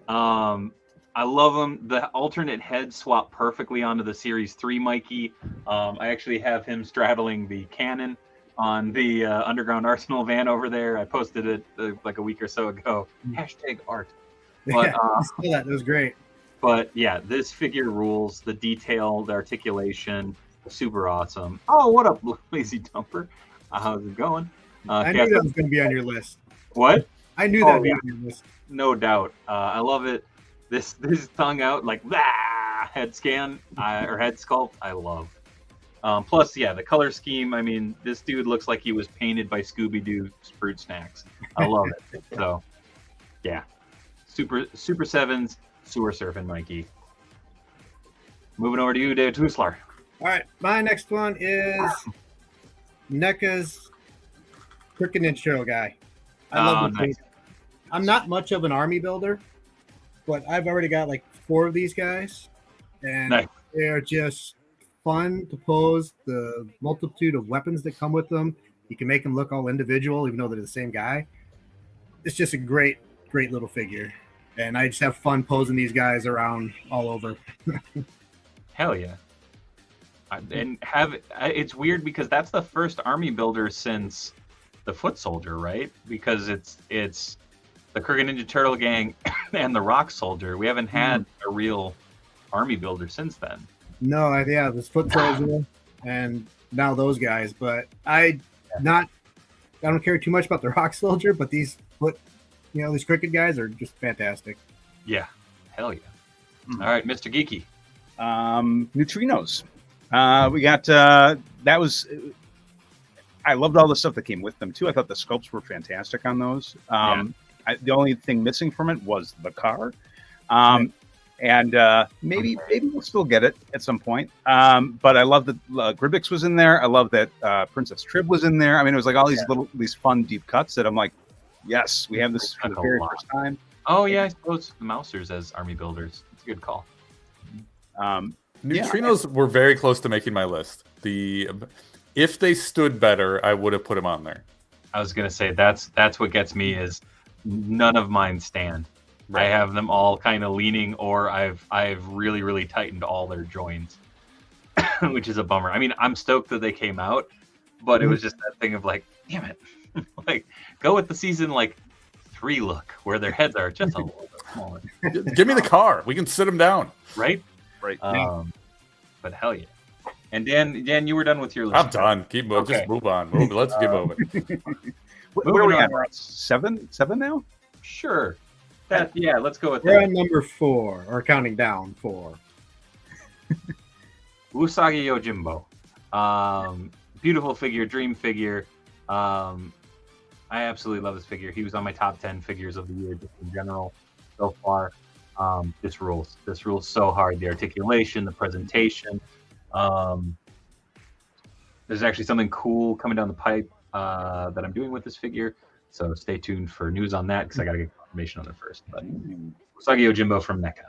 I love him. The alternate heads swap perfectly onto the Series 3 Mikey. I actually have him straddling the cannon on the Underground Arsenal van over there. I posted it like a week or so ago. #art. But, that was great. But yeah, this figure rules. The detail, the articulation, super awesome. Oh, what up, Lazy Dumper? How's it going? I knew that was going to be on your list. What? I knew that would be on your list. No doubt. I love it. This tongue out like head scan or head sculpt. I love. Plus, the color scheme. I mean, this dude looks like he was painted by Scooby-Doo Fruit Snacks. I love it. So, yeah, Super 7s, Sewer Surfing Mikey. Moving over to you, David Tuslar. All right, my next one is NECA's Crooked Ninja Turtle guy. I love this. I'm not much of an army builder, but I've already got like 4 of these guys, and they're just fun to pose. The multitude of weapons that come with them, you can make them look all individual, even though they're the same guy. It's just a great little figure, and I just have fun posing these guys around all over. Hell yeah! And it's weird because that's the first army builder since the Foot Soldier, right? Because it's the Crooked Ninja Turtle gang and the Rock Soldier. We haven't had a real army builder since then. No, this Foot Soldier and now those guys. But I don't care too much about the Rock Soldier, but these these Crooked guys are just fantastic. Yeah, hell yeah! All right, Mr. Geeky. Neutrinos. We got that was. I loved all the stuff that came with them too. I thought the sculpts were fantastic on those. The only thing missing from it was the car, and maybe we'll still get it at some point. But I love that Gribbix was in there. I love that Princess Trib was in there. I mean, it was like all these fun deep cuts that I'm like, yes, we have this for the very first time. Oh yeah, I suppose the Mousers as army builders. It's a good call. Neutrinos were very close to making my list. If they stood better, I would have put them on there. I was gonna say that's what gets me is none of mine stand. Right. I have them all kind of leaning, or I've really, really tightened all their joints, which is a bummer. I mean, I'm stoked that they came out, but it was just that thing of like, damn it, like go with the season 3 look where their heads are just a little bit smaller. Give me the car. We can sit them down. Right. But hell yeah. And Dan, you were done with your list. I'm done. Keep moving. Okay. Just move on. Let's keep moving. Where are we at? 7 now? Sure. Let's go with We're that. on number 4, or counting down 4. Usagi Yojimbo. Beautiful figure, dream figure. I absolutely love this figure. He was on my top 10 figures of the year just in general so far. This rules. This rules so hard. The articulation, the presentation. There's actually something cool coming down the pipe that I'm doing with this figure. So stay tuned for news on that because I got to get confirmation on it first. But Usagi Yojimbo from NECA.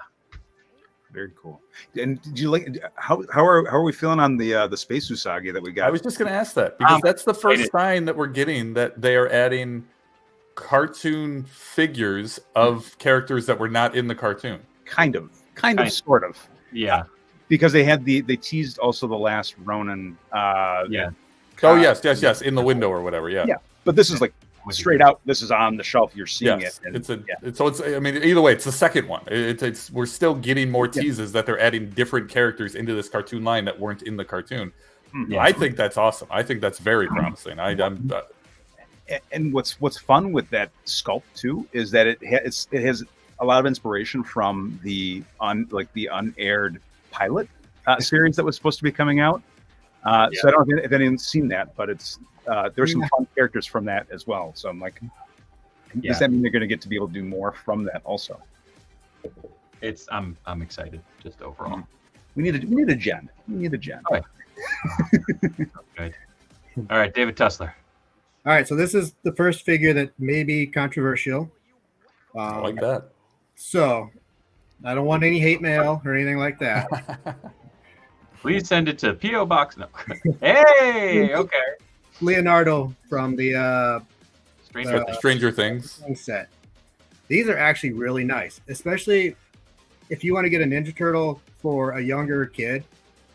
Very cool. And did you like how are we feeling on the Space Usagi that we got? I was just going to ask that because that's the first sign that we're getting that they are adding cartoon figures of characters that were not in the cartoon. Kind of, sort of. Yeah. Because they teased also the last Ronin. Yeah. Oh yes, in the window or whatever. Yeah. Yeah. But this is like straight out. This is on the shelf. You're seeing yes. it. And, it's. I mean, either way, it's the second one. It's we're still getting more teases that they're adding different characters into this cartoon line that weren't in the cartoon. Yeah. I think that's awesome. I think that's very promising. And what's fun with that sculpt too is that it has a lot of inspiration from the unaired pilot series that was supposed to be coming out. So I don't know if anyone's seen that, but it's there's some fun characters from that as well. So I'm like, does that mean they're going to get to be able to do more from that also? I'm excited just overall. We need a gen. We need a gen. Okay. Good. All right, David Tussler. All right, so this is the first figure that may be controversial. I like that. So I don't want any hate mail or anything like that. Please send it to P.O. Box. No. Hey, okay. Leonardo from the Stranger Things set. These are actually really nice, especially if you want to get a Ninja Turtle for a younger kid.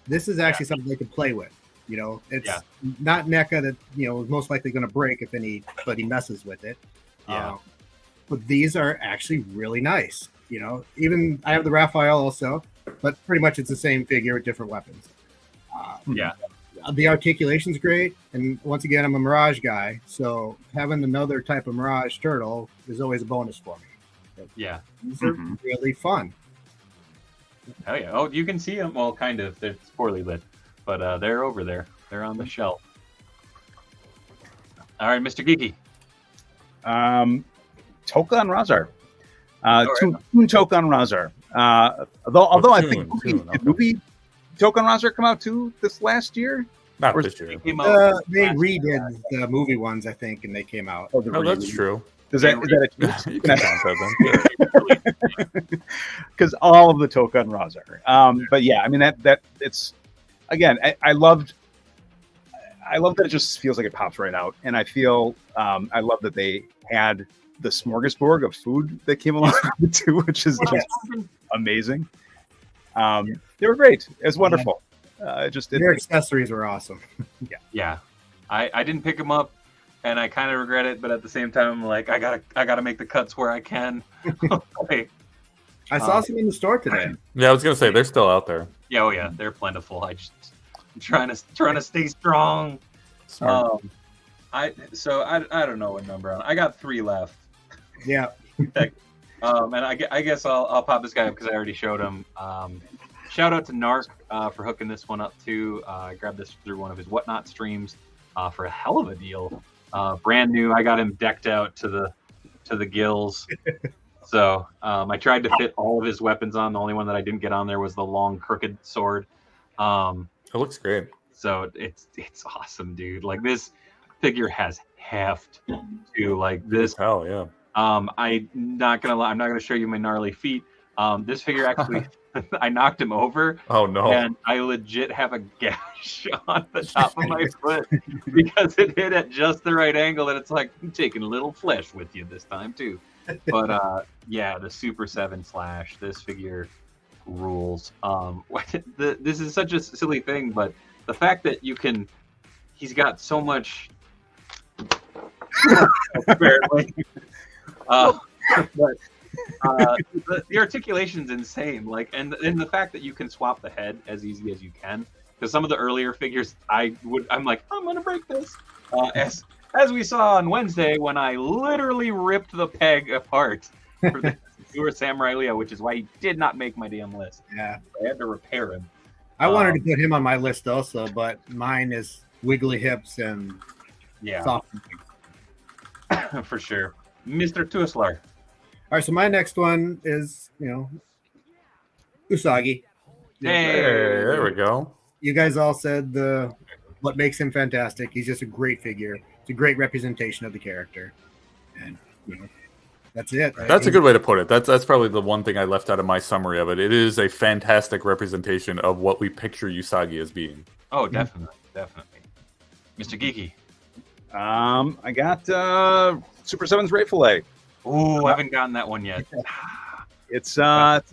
This is actually something they can play with. You know, it's not NECA that, is most likely going to break if anybody messes with it. Yeah. But these are actually really nice. Even I have the Raphael also, but pretty much it's the same figure with different weapons. The articulation's great. And once again, I'm a Mirage guy. So having another type of Mirage Turtle is always a bonus for me. Yeah. These are really fun. Oh, yeah. Oh, you can see them. Well, kind of. It's poorly lit. But they're over there. They're on the shelf. All right, Mr. Geeky. Tokan Razar. Toon Tokan Razar. Although I think did movie Tokan Razar come out too this last year? Not this year. They redid the movie ones, I think, and they came out. Oh, that's true. Is that because all of the Tokan Razar. But yeah, I mean that it's again. I love that it just feels like it pops right out, and I feel I love that they had the smorgasbord of food that came along with it too, which is just amazing. They were great. It was wonderful. Their accessories were awesome. Yeah. I didn't pick them up, and I kind of regret it, but at the same time, I'm like, I gotta make the cuts where I can. I saw some in the store today. Yeah, I was gonna say they're still out there. Yeah, oh yeah, they're plentiful. I'm trying to stay strong. I don't know what number I got 3 left. Yeah. And I guess I'll pop this guy up because I already showed him. Shout out to Narc for hooking this one up too. I grabbed this through one of his Whatnot streams for a hell of a deal. Brand new. I got him decked out to the gills. So I tried to fit all of his weapons on. The only one that I didn't get on there was the long crooked sword. It looks great. So it's awesome, dude. Like this figure has heft to like this. Hell yeah. I'm not gonna lie. I'm not gonna show you my gnarly feet. This figure actually, I knocked him over. Oh no! And I legit have a gash on the top of my foot because it hit at just the right angle, and it's like I'm taking a little flesh with you this time too. But yeah, the Super 7 Slash. This figure rules. This is such a silly thing, but the fact that he's got so much. Apparently. But the articulation's insane. Like, and the fact that you can swap the head as easy as you can. Because some of the earlier figures, I'm like, I'm gonna break this. As we saw on Wednesday when I literally ripped the peg apart for the newer Samurai Leo, which is why he did not make my damn list. Yeah, I had to repair him. I wanted to put him on my list also, but mine is wiggly hips and soft. For sure. Mr. Tussler. All right, so my next one is, Usagi. Hey, there we go. You guys all said what makes him fantastic. He's just a great figure. It's a great representation of the character, and that's it. That's a good way to put it. That's probably the one thing I left out of my summary of it. It is a fantastic representation of what we picture Usagi as being. Oh, definitely. Mr. Geeky. I got Super 7's Ray Fillet. Ooh, I haven't gotten that one yet. It's a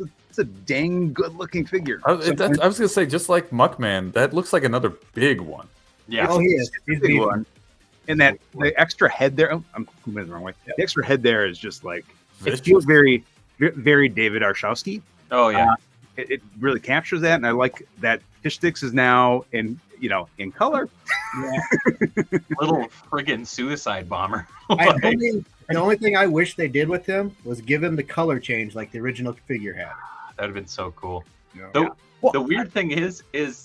dang good looking figure. I was gonna say, just like Muckman, that looks like another big one. Yeah. Oh, he is. He's big beefy. one. And that the extra head there, I'm moving it the wrong way. The extra head there is just like it feels very, very David Arshowski. Oh yeah. It really captures that, and I like that Fish Sticks is now in color. Yeah. Little friggin' suicide bomber. The only thing I wish they did with him was give him the color change like the original figure had. That'd have been so cool. Yeah. The weird thing is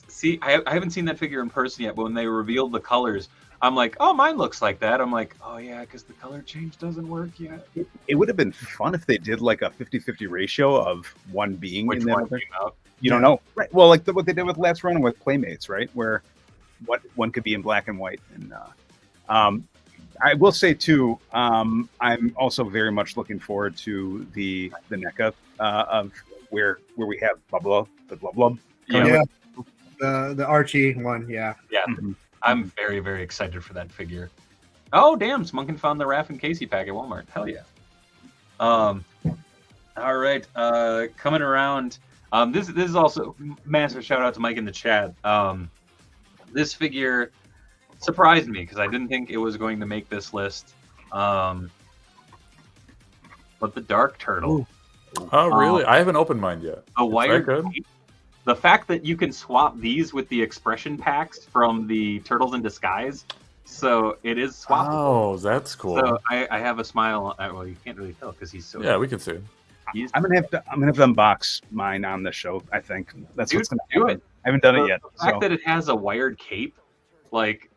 see, I haven't seen that figure in person yet, but when they revealed the colors, I'm like, oh, mine looks like that. I'm like, oh yeah, because the color change doesn't work yet. It would have been fun if they did like a 50-50 ratio of one being Which in the one other. came out? You don't know, right? Well, like what they did with Last Run with Playmates, right? Where one could be in black and white. And I will say too, I'm also very much looking forward to the NECA of where we have the Blub. Yeah. The Archie one, yeah. Yeah. Mm-hmm. I'm very, very excited for that figure. Oh damn, Smunkin found the Raph and Casey pack at Walmart. Hell yeah. All right. Coming around. This is also massive shout out to Mike in the chat. This figure surprised me because I didn't think it was going to make this list. But the Dark Turtle. Oh, really? I haven't opened mine yet. A wired good? cape. The fact that you can swap these with the expression packs from the Turtles in Disguise, so it is swappable. Oh, that's cool. So I have a smile. Well, you can't really tell because he's so. Yeah, we can see. I'm gonna have to unbox mine on the show. I think that's what's gonna do happen. it. I haven't done it yet. The fact that it has a wired cape, like,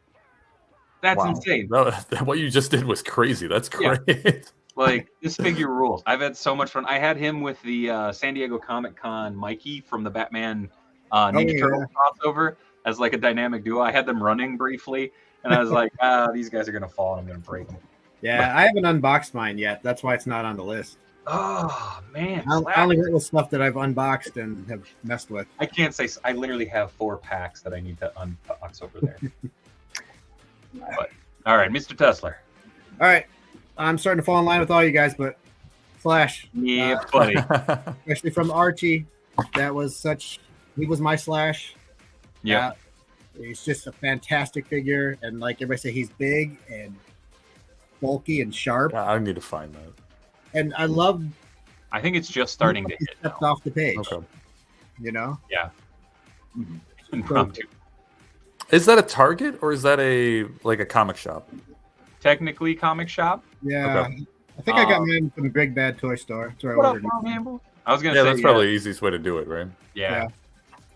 that's insane. No, what you just did was crazy. That's great. Yeah. Like, this figure rules. I've had so much fun. I had him with the San Diego Comic-Con Mikey from the Batman Ninja Turtle crossover as like a dynamic duo. I had them running briefly, and I was like, these guys are going to fall, and I'm going to break them. Yeah, I haven't unboxed mine yet. That's why it's not on the list. Oh, man. I only went with stuff that I've unboxed and have messed with. I can't say. I literally have 4 packs that I need to unbox over there. But, all right, Mr. Tesler. All right. I'm starting to fall in line with all you guys, but Slash. Yeah, buddy. Especially from Archie. He was my Slash. Yeah. He's just a fantastic figure. And like everybody say, he's big and bulky and sharp. I need to find that. And I love. I think it's just starting to hit now. Stepped off the page. Okay. Yeah. Impromptu. Is that a Target or is that a comic shop? Technically, comic shop. Yeah. Okay. I think I got mine from the Big Bad Toy Store. That's where I ordered it. I was gonna say that's probably the easiest way to do it, right? Yeah.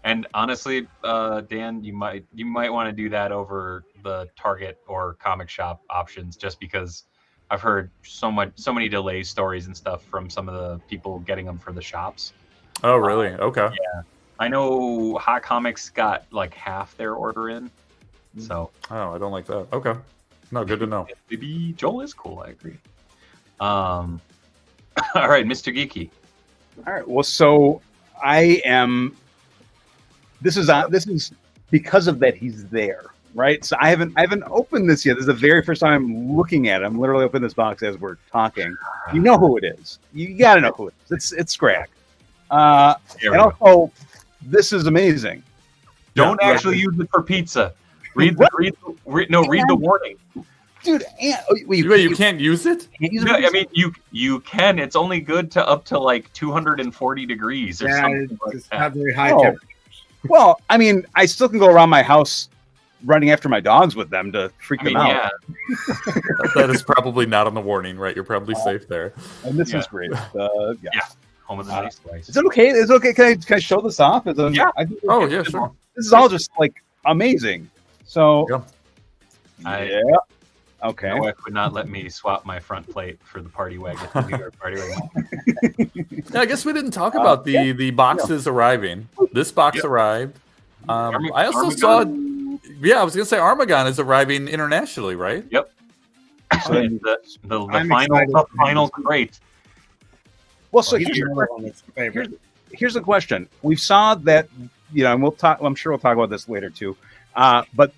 And honestly, Dan, you might want to do that over the Target or comic shop options, just because I've heard so many delay stories and stuff from some of the people getting them for the shops. Oh, really? Okay. Yeah. I know Hot Comics got like half their order in. So. Oh, I don't like that. Okay. No, good to know. Maybe Joel is cool. I agree. All right, Mr. Geeky. All right. Well, so I am. This is because of that he's there, right? So I haven't opened this yet. This is the very first time I'm looking at it. I'm literally opening this box as we're talking. You know who it is. You got to know who it is. It's Scrag. And also, this is amazing. Don't actually use it for pizza. Read the warning. Dude, you can't use it? I mean, you can. It's only good to up to like 240 degrees or something like it's that. not very high temperature. Well, I mean, I still can go around my house running after my dogs with them to freak them out. Yeah. That is probably not on the warning, right? You're probably safe there. And this is great. Yeah. Home of the Nice Guys. Is it okay? Is it okay? Can I show this off? Yeah. Oh, yeah, sure. This is all just like amazing. So, Yeah. yeah. Okay. My wife would not let me swap my front plate for the party wagon. The New York party wagon. Yeah, I guess we didn't talk about the boxes arriving. This box arrived. I also saw. Yeah, I was gonna say Armagon is arriving internationally, right? Yep. So the final crate. Well, so He's another one that's my favorite. here's the question. We saw that, and we'll talk. I'm sure we'll talk about this later too. But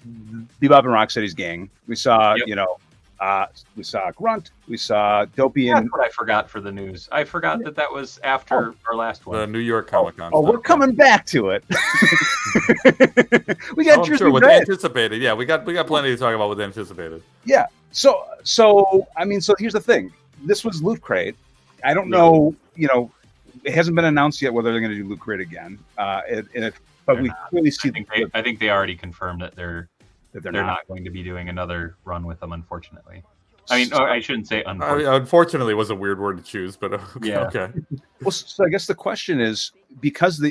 Bebop and Rocksteady's gang. We saw, we saw Grunt. We saw Dopey That's and. what I forgot for the news. I forgot that was after our last one. The New York Comic Con. Oh, we're coming back to it. We got sure with anticipated. Yeah, we got plenty to talk about with anticipated. Yeah. So here's the thing. This was Loot Crate. I don't know. It hasn't been announced yet whether they're going to do Loot Crate again. But we clearly see. I think they already confirmed that they're they're not going to be doing another run with them. Unfortunately, I mean, I shouldn't say unfortunately. Unfortunately, was a weird word to choose, but okay. Yeah. Okay. Well, so I guess the question is, because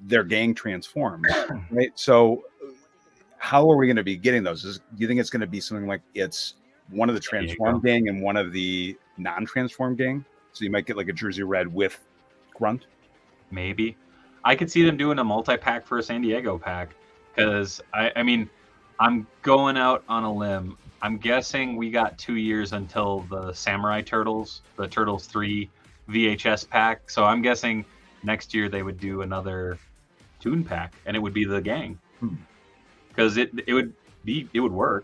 their gang transformed, right? So how are we going to be getting those? Do you think it's going to be something like it's one of the transformed gang and one of the non-transformed gang? So you might get like a Jersey Red with Grunt. Maybe. I could see them doing a multi-pack for a San Diego pack, because I mean, I'm going out on a limb. I'm guessing we got 2 years until the Samurai Turtles, the Turtles 3 VHS pack. So I'm guessing next year they would do another Toon pack, and it would be the gang, because it would work.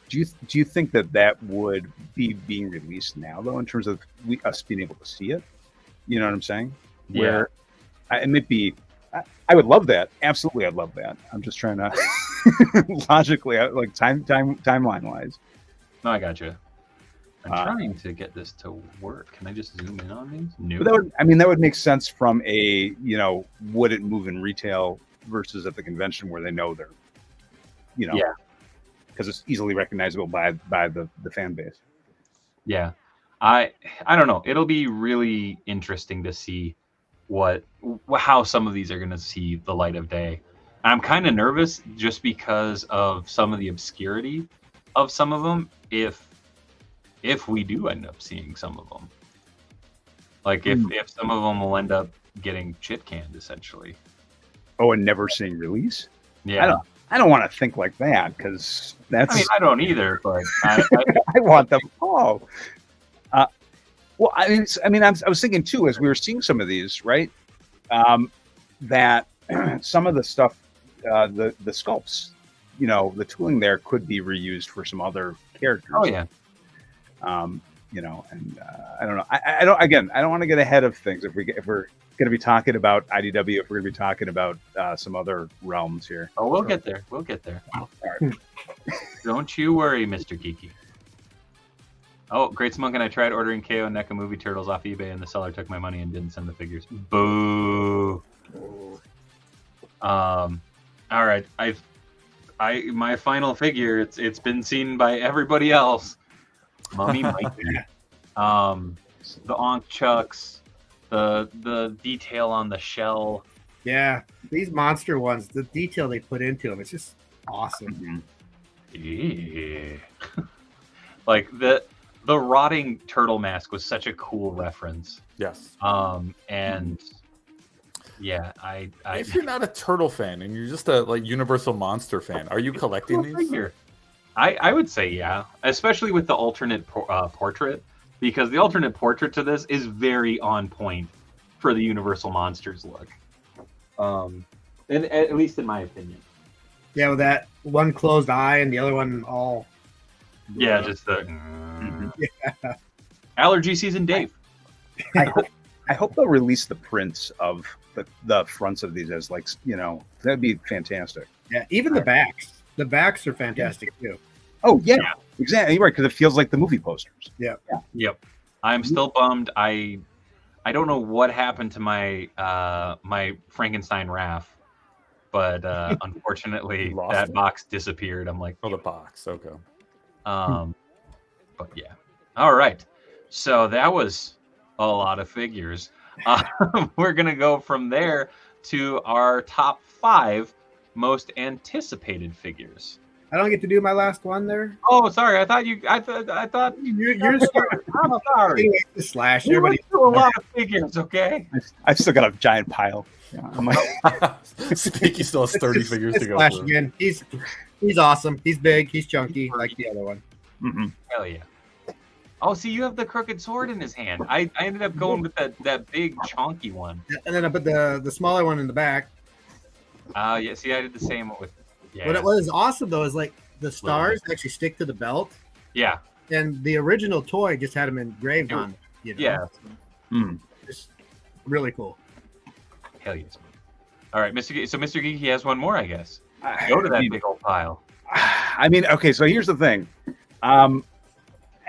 Do you think that would be being released now, though, in terms of us being able to see it? You know what I'm saying? Yeah. It might be. I would love that. Absolutely, I'd love that. I'm just trying to logically, like timeline wise. No, I got you. I'm trying to get this to work. Can I just zoom in on these? No. But that would make sense from a would it move in retail versus at the convention where they know they're, because it's easily recognizable by the fan base. Yeah, I don't know. It'll be really interesting to see how some of these are going to see the light of day. I'm kind of nervous just because of some of the obscurity of some of them. If we do end up seeing some of them, like if some of them will end up getting shit canned essentially. Oh, and never seeing release. Yeah, I don't want to think like that, because that's. I mean, I don't either, but I want them all. Well, I was thinking too, as we were seeing some of these, right? That some of the stuff, the sculpts, the tooling there could be reused for some other characters. Oh yeah. And I don't know. I don't want to get ahead of things. If we're going to be talking about IDW, if we're going to be talking about some other realms here. Oh, we'll get there. We'll get there. All right. Don't you worry, Mr. Geeky. Oh, Great Smoke and I tried ordering KO and NECA movie turtles off eBay, and the seller took my money and didn't send the figures. Boo. All right. My final figure. It's been seen by everybody else. Mummy Mikey. The Onk Chucks. The detail on the shell. Yeah, these monster ones, the detail they put into them, it's just awesome. Yeah. Like the rotting turtle mask was such a cool reference. Yes. And yeah, I if you're not a turtle fan and you're just a Universal Monster fan, are you collecting these? Figure. I would say yeah, especially with the alternate portrait, because the alternate portrait to this is very on point for the Universal Monsters look. And at least in my opinion. Yeah, with that one closed eye and the other one all. Yeah, just the allergy season, Dave. I hope they'll release the prints of the fronts of these as that'd be fantastic. Yeah, even the backs. The backs are fantastic too. Oh yeah. Exactly right, because it feels like the movie posters. Yeah. Yep. I'm still bummed. I don't know what happened to my my Frankenstein Raph, but unfortunately that box disappeared. I'm like, the box. Okay. But yeah. All right. So that was a lot of figures. We're gonna go from there to our top 5 most anticipated figures. I don't get to do my last one there. Oh, sorry. I thought You're starting. I'm sorry. Anyway, the Slash. We Everybody. went through a lot of figures, okay? I've still got a giant pile. Yeah, I'm like, Speaky still has 30 figures to go Slash through. again. He's awesome. He's big. He's chunky, like the other one. mhm. Hell yeah. Oh, see, you have the crooked sword in his hand. I ended up going with that big chonky one. And then I put the smaller one in the back. Yeah, see, I did the same with. Yeah. What is awesome though is like the stars actually stick to the belt, Yeah. and the original toy just had them engraved on it. You know? Yeah. Mm. Just really cool. Hell yes. All right, Mr. So Mr. Geeky has one more, I guess. Go to that big old pile. I mean, okay, so here's the thing.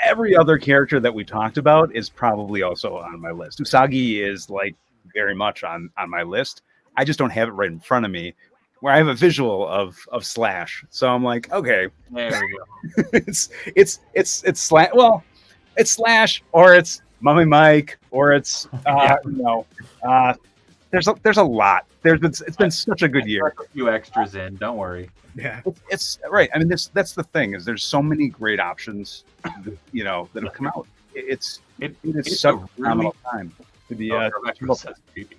Every other character that we talked about is probably also on my list. Usagi is like very much on my list. I just don't have it right in front of me where I have a visual of Slash. So I'm like, okay, There we go. it's Slash. Well, it's Slash or it's Mummy Mike or it's there's a lot. It's been such a good year. A few extras in. Don't worry. Yeah. It's right. I mean, that's the thing is there's so many great options, that have come out. It is such a phenomenal time to be. That's creepy.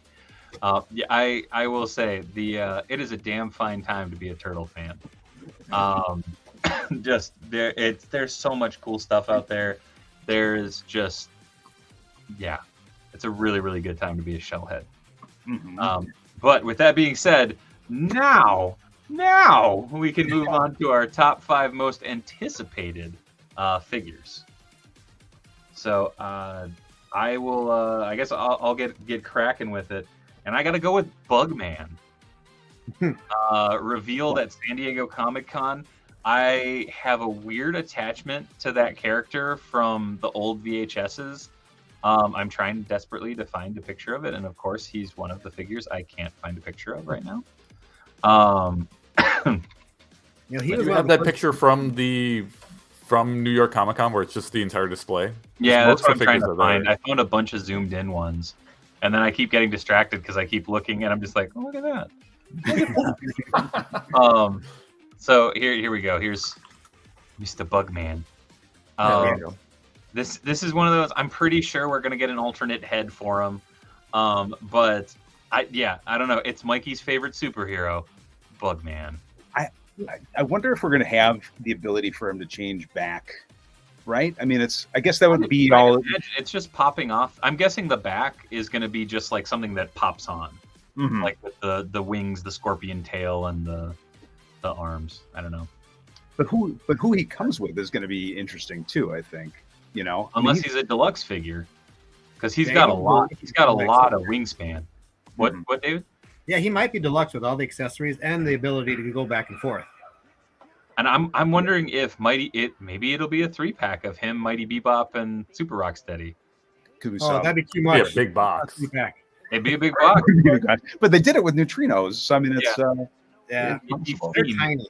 Yeah, I will say it is a damn fine time to be a turtle fan. Just there's so much cool stuff out there. There's just it's a really, really good time to be a shellhead. Mhm. But with that being said, now we can move on to our top 5 most anticipated figures. So I will. I guess I'll get cracking with it, and I got to go with Bugman. Revealed at San Diego Comic-Con. I have a weird attachment to that character from the old VHSs. I'm trying desperately to find a picture of it, and of course, he's one of the figures I can't find a picture of right now. He was You have that picture from New York Comic Con where it's just the entire display. Yeah, that's Most what of I'm the trying figures to are find. there. I found a bunch of zoomed in ones, and then I keep getting distracted because I keep looking, and I'm just like, oh, look at that. So here we go. Here's Mr. Bugman. There you go. This is one of those. I'm pretty sure we're gonna get an alternate head for him, but I don't know. It's Mikey's favorite superhero, Bugman. I wonder if we're going to have the ability for him to change back, right? I mean, I guess that would be all. It's just popping off. I'm guessing the back is going to be just like something that pops on, Mhm. like with the wings, the scorpion tail, and the arms. I don't know. But who he comes with is going to be interesting too. I think Unless he's a deluxe figure, because he's got a lot. He's got a lot of wingspan. What, David? Yeah, he might be deluxe with all the accessories and the ability to go back and forth. And I'm wondering if maybe it'll be a 3-pack of him, Mighty Bebop, and Super Rocksteady. That'd be too Be much. a big box. It'd be a big box. But they did it with neutrinos. So I mean, it's Yeah, He's they're tiny.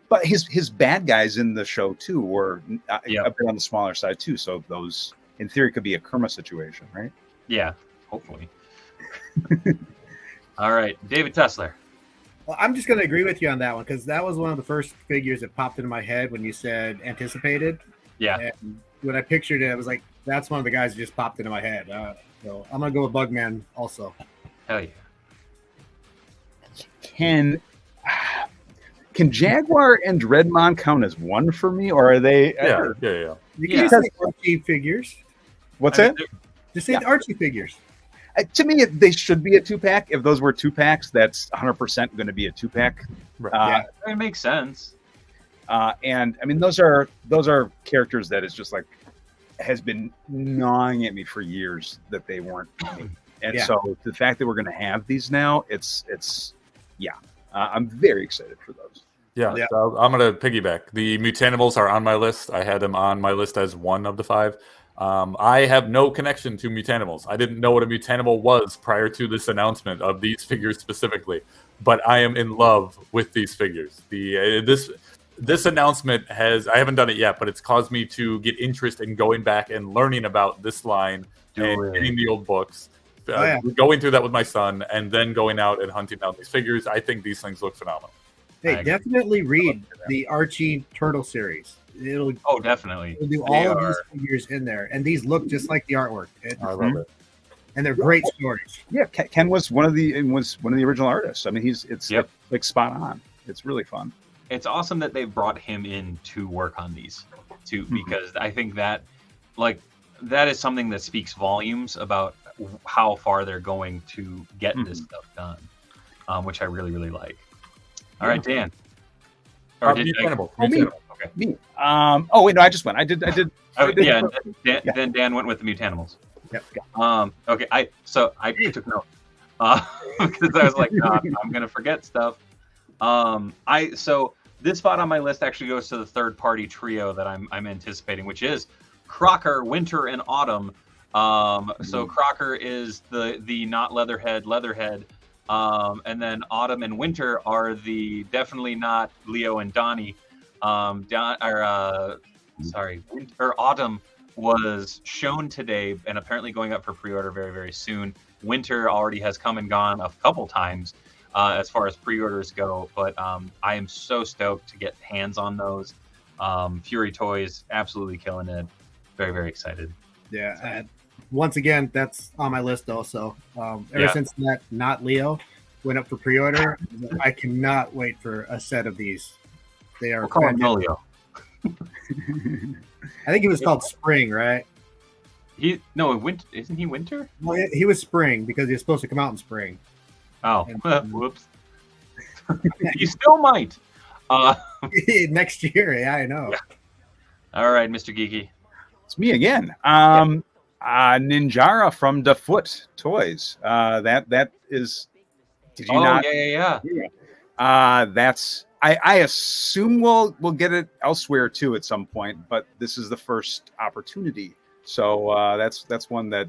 but his bad guys in the show too were a Yep. bit on the smaller side too. So those, in theory, could be a Kerma situation, right? Yeah, hopefully. All right, David Tessler. Well, I'm just going to agree with you on that one because that was one of the first figures that popped into my head when you said anticipated. Yeah. And when I pictured it, I was like, that's one of the guys that just popped into my head. So I'm going to go with Bugman also. Hell yeah. Can Jaguar and Dreadmon count as one for me, or are they? Yeah. You can Yeah. just say Archie figures. What's I mean, that? Just say the Archie figures. To me, they should be a 2-pack. If those were 2-packs, that's 100% going to be a 2-pack. Right. It makes sense. And I mean, those are characters that is just like has been gnawing at me for years that they weren't. And so the fact that we're going to have these now, I'm very excited for those. Yeah. So I'm going to piggyback. The Mutanimals are on my list. I had them on my list as one of the 5. I have no connection to Mutanimals. I didn't know what a Mutanimal was prior to this announcement of these figures specifically, but I am in love with these figures. This announcement I haven't done it yet, but it's caused me to get interest in going back and learning about this line and getting the old books. going through that with my son, and then going out and hunting down these figures. I think these things look phenomenal. Hey, definitely read the Archie Turtle series. It'll definitely. It'll do all of these figures in there, and these look just like the artwork. I love it. And they're great stories. Yeah, Ken was one of the original artists. I mean, it's like spot on. It's really fun. It's awesome that they brought him in to work on these too, because I think that that is something that speaks volumes about how far they're going to get this stuff done, which I really, really like. All right, Dan. Or me. Okay. Me. Oh wait, no, I just went. I did. Then Dan went with the Mutanimals. Yep. Okay. I took notes because I was like, I'm gonna forget stuff. So this spot on my list actually goes to the third party trio that I'm anticipating, which is Crocker, Winter, and Autumn. So Crocker is the not Leatherhead, and then Autumn and Winter are the definitely not Leo and Donnie. Autumn was shown today and apparently going up for pre-order very, very soon. Winter already has come and gone a couple times as far as pre-orders go, but I am so stoked to get hands on those. Fury Toys absolutely killing it. Very, very excited. Yeah. Once again, that's on my list also. Ever since that Not Leo went up for pre-order, I cannot wait for a set of these. They are. We'll call him No Leo. I think he was called Spring, right? Isn't he Winter? Well, he was Spring because he was supposed to come out in spring. Oh, whoops. You still might. Next year, yeah, I know. Yeah. All right, Mr. Geeky. It's me again. Ninjara from the Foot Toys. That is. Did you not? Yeah. That's. I assume we'll get it elsewhere too at some point, but this is the first opportunity. So that's one that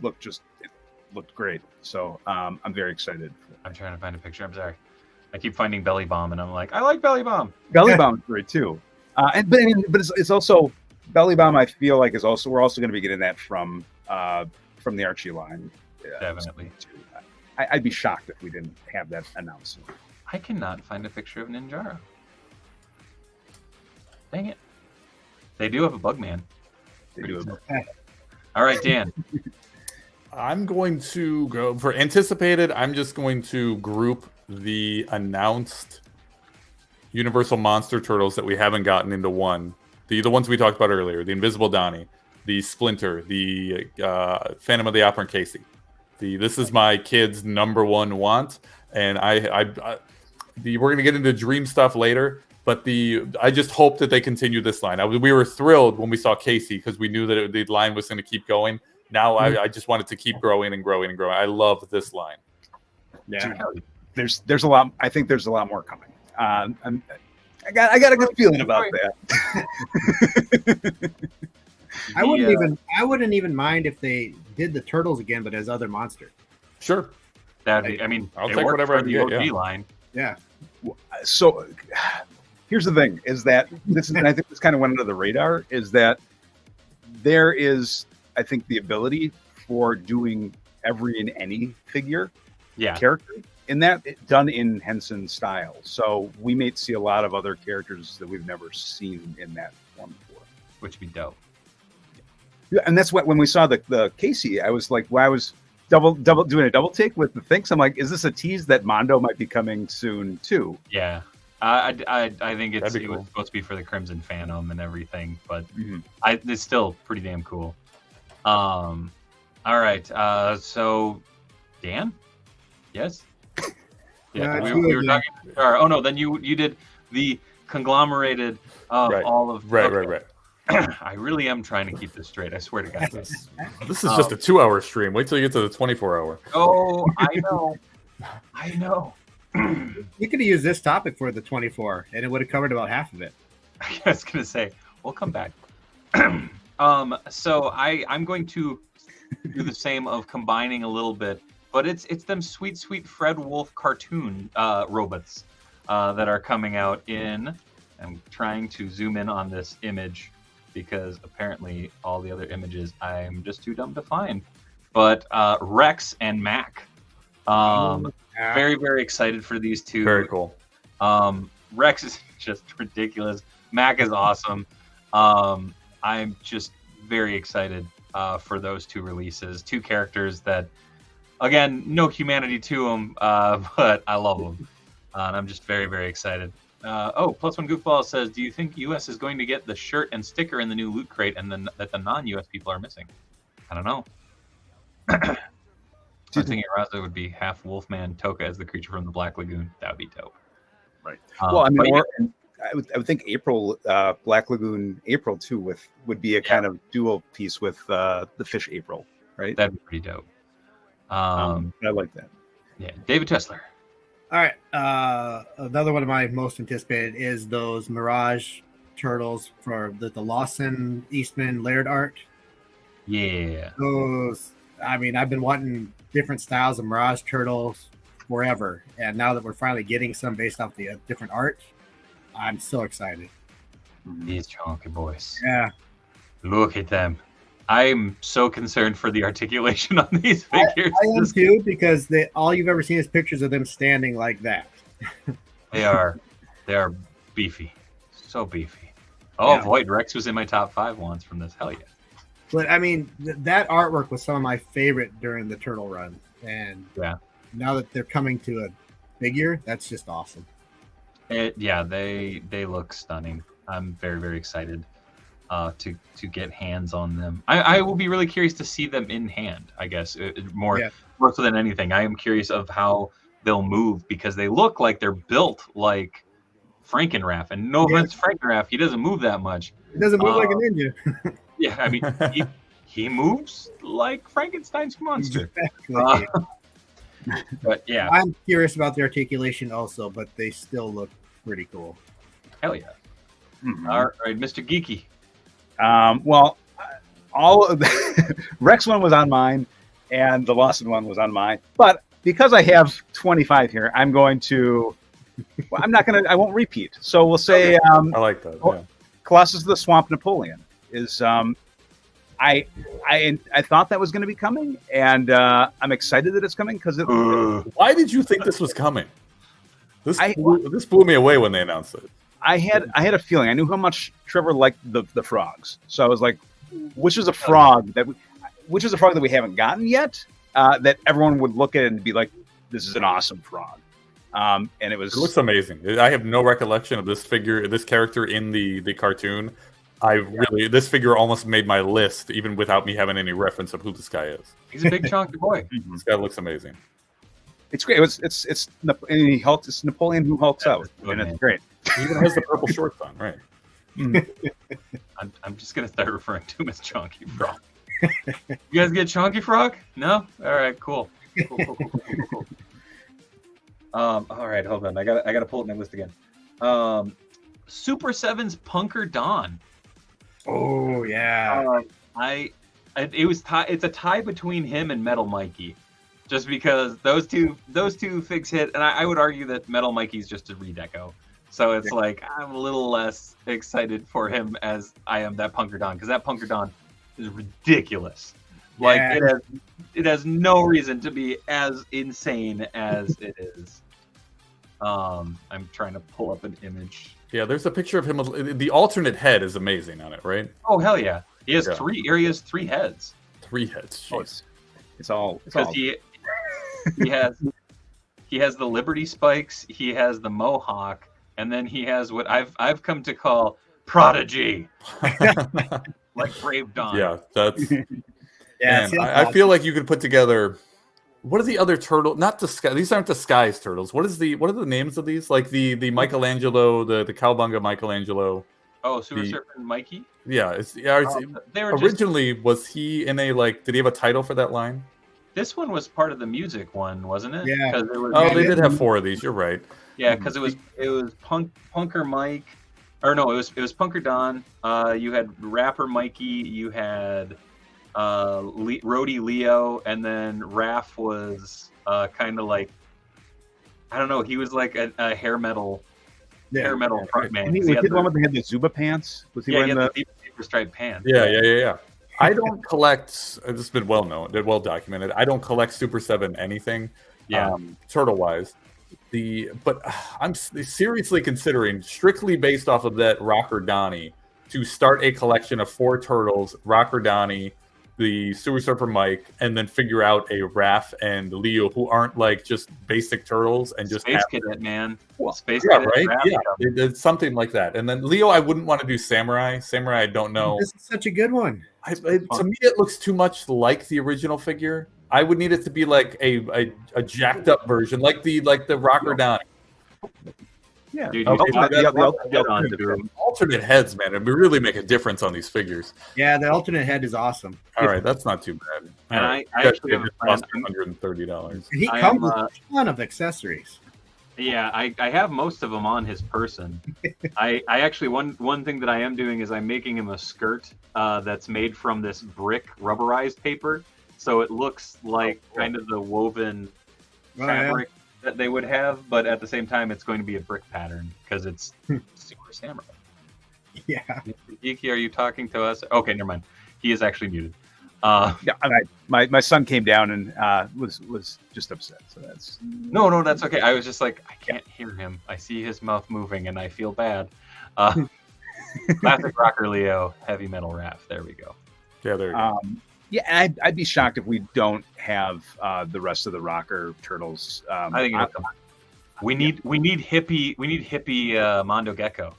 looked great. So I'm very excited. I'm trying to find a picture. I'm sorry. I keep finding Belly Bomb, and I'm like, I like Belly Bomb. Belly Bomb is great too. But it's also Belly Bomb. I feel like we're also going to be getting that from the Archie line. Definitely. I'd be shocked if we didn't have that announced. I cannot find a picture of Ninjara. Dang it. They do have a Bugman. They do. All right, Dan. I'm going to go for anticipated. I'm just going to group the announced Universal Monster Turtles that we haven't gotten into one. The ones we talked about earlier, the Invisible Donnie, the Splinter, the Phantom of the Opera and Casey. This is my kid's number one want, and we're going to get into dream stuff later, but I just hope that they continue this line. We were thrilled when we saw Casey because we knew that the line was going to keep going. Now I just want it to keep growing and growing and growing. I love this line. Yeah, there's a lot. I think there's a lot more coming. I got a good feeling about that. I wouldn't even mind if they did the turtles again, but as other monsters. Sure. I'll take whatever I can get. OG line. Yeah. So here's the thing: is that and I think this kind of went under the radar. Is that there is, I think, the ability for doing every and any figure character in that done in Henson style. So we may see a lot of other characters that we've never seen in that form before, which would be dope. Yeah, and that's what when we saw the Casey, I was like, I was double doing a double take with the things. I'm like, is this a tease that Mondo might be coming soon too? Yeah, I think it was supposed to be for the Crimson Phantom and everything, but it's still pretty damn cool. All right, so Dan, yes, we were talking. Oh no, then you did the conglomerated of all of right. I really am trying to keep this straight. I swear to God. This is just a 2-hour stream. Wait till you get to the 24-hour. Oh, I know. You could have used this topic for the 24, and it would have covered about half of it. I was going to say, we'll come back. So I'm going to do the same of combining a little bit, but it's them sweet Fred Wolf cartoon robots that are coming out in. I'm trying to zoom in on this image, because apparently all the other images I'm just too dumb to find. but Rex and Mac. Very, very excited for these two. Very cool. Rex is just ridiculous. Mac is awesome. I'm just very excited for those two releases. Two characters that, again, no humanity to them, but I love them. And I'm just very, very excited. Plus One Goofball says, do you think US is going to get the shirt and sticker in the new Loot Crate and then that the non-US people are missing? I don't know. I'm thinking Raza would be half Wolfman, Toka as the creature from the Black Lagoon. That would be dope. Right. Well, I mean, I would think April, Black Lagoon April too, would be a kind of dual piece with the Fish April, right? That'd be pretty dope. I like that. Yeah, David Tesler. All right. Another one of my most anticipated is those Mirage turtles for the Lawson Eastman Laird art. Yeah. Those. I mean, I've been wanting different styles of Mirage turtles forever, and now that we're finally getting some based off the different art, I'm so excited. These chunky boys. Yeah. Look at them. I'm so concerned for the articulation on these figures. I am too, because all you've ever seen is pictures of them standing like that. They are beefy. So beefy. Oh, yeah. Void Rex was in my top 5 once from this. Hell yeah. But I mean, that artwork was some of my favorite during the Turtle run. And now that they're coming to a figure, that's just awesome. They look stunning. I'm very, very excited to get hands on them. I will be really curious to see them in hand, I guess, more so than anything. I am curious of how they'll move because they look like they're built like Frankenraff. And no offense, Frankenraff, he doesn't move that much. He doesn't move like a ninja. Yeah, I mean, he moves like Frankenstein's monster. Exactly. But yeah, I'm curious about the articulation also, but they still look pretty cool. Hell yeah! Mm-hmm. All right, Mr. Geeky. Well, all of the Rex one was on mine, and the Lawson one was on mine. But because I have 25 here, I'm going to. Well, I won't repeat. So we'll say. I like that. Yeah. Colossus of the Swamp Napoleon is. I thought that was going to be coming, and I'm excited that it's coming because it. Why did you think this was coming? This blew me away when they announced it. I had a feeling. I knew how much Trevor liked the frogs, so I was like, which is a frog that we haven't gotten yet? That everyone would look at it and be like, this is an awesome frog. And it looks amazing. I have no recollection of this character in the cartoon. This figure almost made my list, even without me having any reference of who this guy is. He's a big chunky boy. This guy looks amazing. It's great. It's Napoleon who hulks out, and it's great. He even has the purple shorts on, right? I'm just gonna start referring to him as Chonky Frog. You guys get Chonky Frog? No? All right, cool. All right, hold on. I gotta pull up my list again. Super 7's Punker Dawn. Oh yeah. It's a tie between him and Metal Mikey, just because those two figs hit, and I would argue that Metal Mikey's just a redeco. So it's like I'm a little less excited for him as I am that Punker Dawn, because that Punker Dawn is ridiculous. Like it has no reason to be as insane as it is. I'm trying to pull up an image. Yeah, there's a picture of him. The alternate head is amazing on it, right? Oh hell yeah! He has three heads. 3 heads. Jeez. It's all. He has the Liberty spikes. He has the Mohawk, and then he has what I've come to call Prodigy, like Brave Dawn. Yeah, that's. I feel like you could put together. What are the other turtle? Not the sky. These aren't the Skies turtles. What are the names of these? Like the Michelangelo, the Cowabunga Michelangelo. Oh, Super Serpent Mikey. Yeah, originally was he in a did he have a title for that line? This one was part of the music one, wasn't it? Yeah. They did have 4 of these. You're right. Yeah, because it was Punker Mike, or no, it was Punker Don. You had Rapper Mikey. You had Roadie Leo, and then Raph was kind of like, I don't know. He was like a hair metal frontman. Was he the one with the Zuba pants? Was he wearing the deep striped pants? Yeah. I don't collect. This has been well known, well documented. I don't collect Super 7 anything, turtle wise. But I'm seriously considering, strictly based off of that Rocker Donnie, to start a collection of 4 turtles, Rocker Donnie, the Sewer Surfer Mike, and then figure out a Raph and Leo who aren't like just basic turtles and just Space Cadet, man. Space yeah, Cadet, right? Raph. Yeah, it's something like that. And then Leo, I wouldn't want to do Samurai. Samurai, I don't know. This is such a good one. To me, it looks too much like the original figure. I would need it to be like a jacked up version, like the Rocker Donnie. Yeah, Dude, alternate heads, man. It would really make a difference on these figures. Yeah, the alternate head is awesome. All right, that's not too bad. And right. I actually have a plan. cost $130. He comes with a ton of accessories. Yeah, I have most of them on his person. I actually one thing that I am doing is I'm making him a skirt that's made from this brick rubberized paper, so it looks like kind of the woven fabric that they would have, but at the same time it's going to be a brick pattern because it's Super Samurai. Yeah. Geeky, are you talking to us? Okay, never mind. He is actually muted. Yeah, my son came down and was just upset. So that's No, that's okay. I was just like, I can't hear him. I see his mouth moving, and I feel bad. Classic Rocker Leo, Heavy Metal Raph. There we go. Yeah, there you go. Yeah, and I'd be shocked if we don't have the rest of the Rocker Turtles. I think we need hippie Mondo Gecko.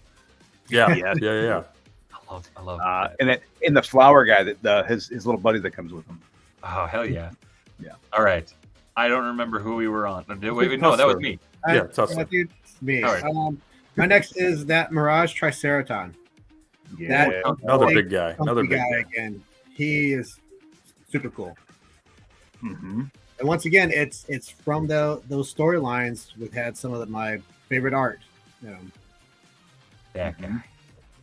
Yeah. I love and that in the flower guy that his little buddy that comes with him. Oh hell yeah. Yeah. All right. I don't remember who we were on. Wait, no, that was me. Yeah, tough. Dude, it's me. All right. My next is that Mirage Triceraton. Yeah, another big guy. Another big guy again. He is super cool. Mm-hmm. And once again, it's from those storylines which had some of my favorite art. That guy.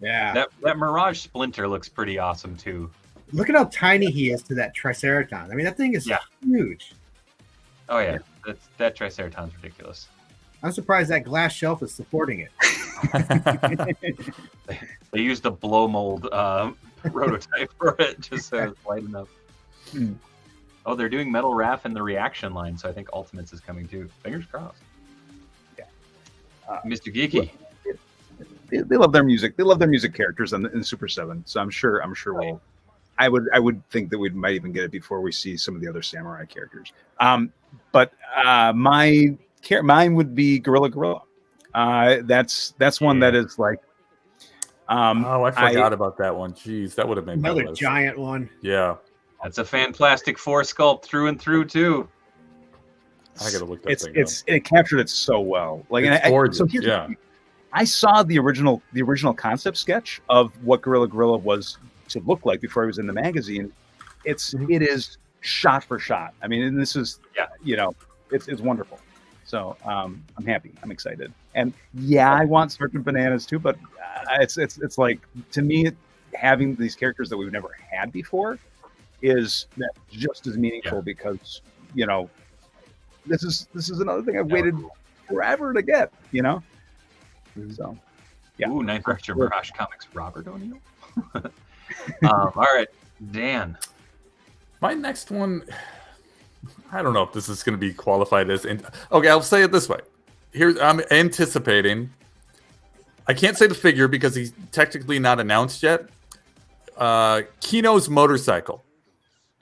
Yeah. That Mirage Splinter looks pretty awesome too. Look at how tiny he is to that Triceraton. I mean, that thing is huge. Oh yeah, that Triceraton's ridiculous. I'm surprised that glass shelf is supporting it. They used a blow mold prototype for it just so it's light enough. Oh, they're doing Metal Raph in the reaction line, so I think Ultimates is coming too. Fingers crossed. Yeah. Mr. Geeky. They love their music. They love their music characters in Super 7. So I'm sure we'll. I would think that we might even get it before we see some of the other samurai characters. But mine would be Gorilla. That's one that is like. I forgot about that one. Jeez, that would have been another giant one. Yeah, that's a Fan Plastic 4 sculpt through and through too. I gotta look that thing up. It captured it so well. Like, it's gorgeous. So I saw the original concept sketch of what Gorilla was to look like before he was in the magazine. It is shot for shot. I mean, and this is it's wonderful. So I'm happy. I'm excited. And I want Sergeant Bananas too, but it's like, to me, having these characters that we've never had before is just as meaningful because this is another thing I've waited forever to get. So yeah. Ooh, Ninth Rechter Mirage Comics, Robert O'Neill. All right, Dan. My next one, I don't know if this is going to be qualified as. Okay, I'll say it this way. I'm anticipating. I can't say the figure because he's technically not announced yet. Kino's motorcycle.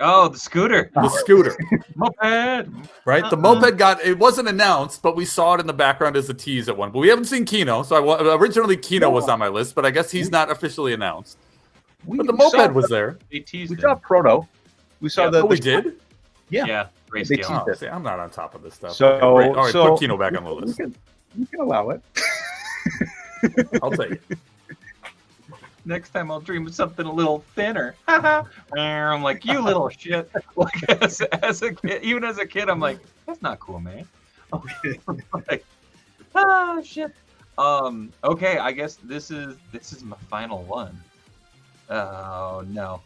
Oh, the scooter. The scooter. Moped. Right? The moped it wasn't announced, but we saw it in the background as a tease at one. But we haven't seen Kino. So originally Kino was on my list, but I guess he's not officially announced. But the moped was there. They teased we saw Proto. We saw we did? Yeah. They teased it. See, I'm not on top of this stuff. So, all right, put Kino back on the list. You can allow it. I'll take it. Next time I'll dream of something a little thinner. I'm like, you little shit. Like, as a kid, even as a kid, I'm like, that's not cool, man. Like, shit. Okay, I guess this is my final one. Oh no.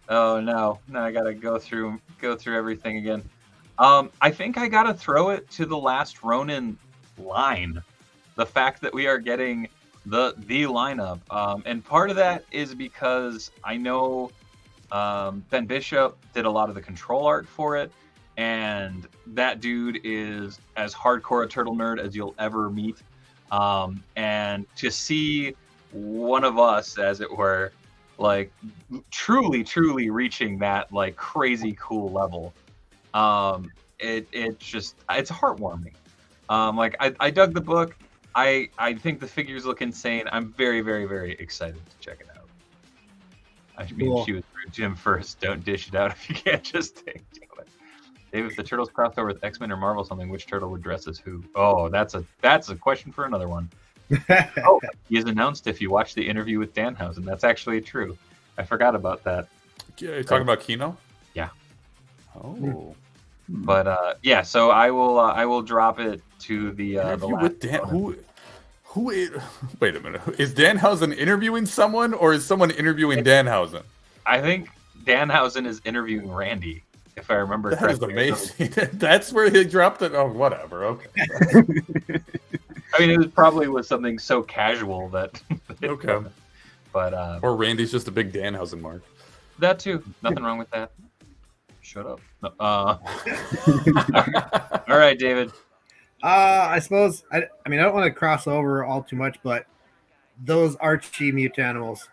No, I gotta go through everything again. I think I gotta throw it to the Last Ronin line. The fact that we are getting the lineup, and part of that is because I know Ben Bishop did a lot of the control art for it, and that dude is as hardcore a turtle nerd as you'll ever meet. And to see one of us, as it were, like truly reaching that like crazy cool level, it's heartwarming. Like I dug the book. I think the figures look insane. I'm very excited to check it out. I mean, Cool. she was Jim first. Don't dish it out if you can't just take it. Dave, if the Turtles crossed over with X-Men or Marvel something, which turtle would dress as who? Oh, that's a question for another one. Oh, he has announced if you watch the interview with Danhausen. That's actually true. I forgot about that. Yeah, you talking about Kino? Yeah. Oh. But yeah, so I will drop it to the Interview last with Dan. one. Who is, wait a minute. Is Danhausen interviewing someone, or is someone interviewing Danhausen? I think Danhausen is interviewing Randy, if I remember That is correctly. amazing. That's where he dropped it. Oh, whatever. Okay. I mean, it probably was something so casual that. Okay. But Or Randy's just a big Danhausen mark. that too. Nothing wrong with that. Shut up. No, all right, David. I suppose I mean I don't want to cross over all too much, but those Archie Mutanimals,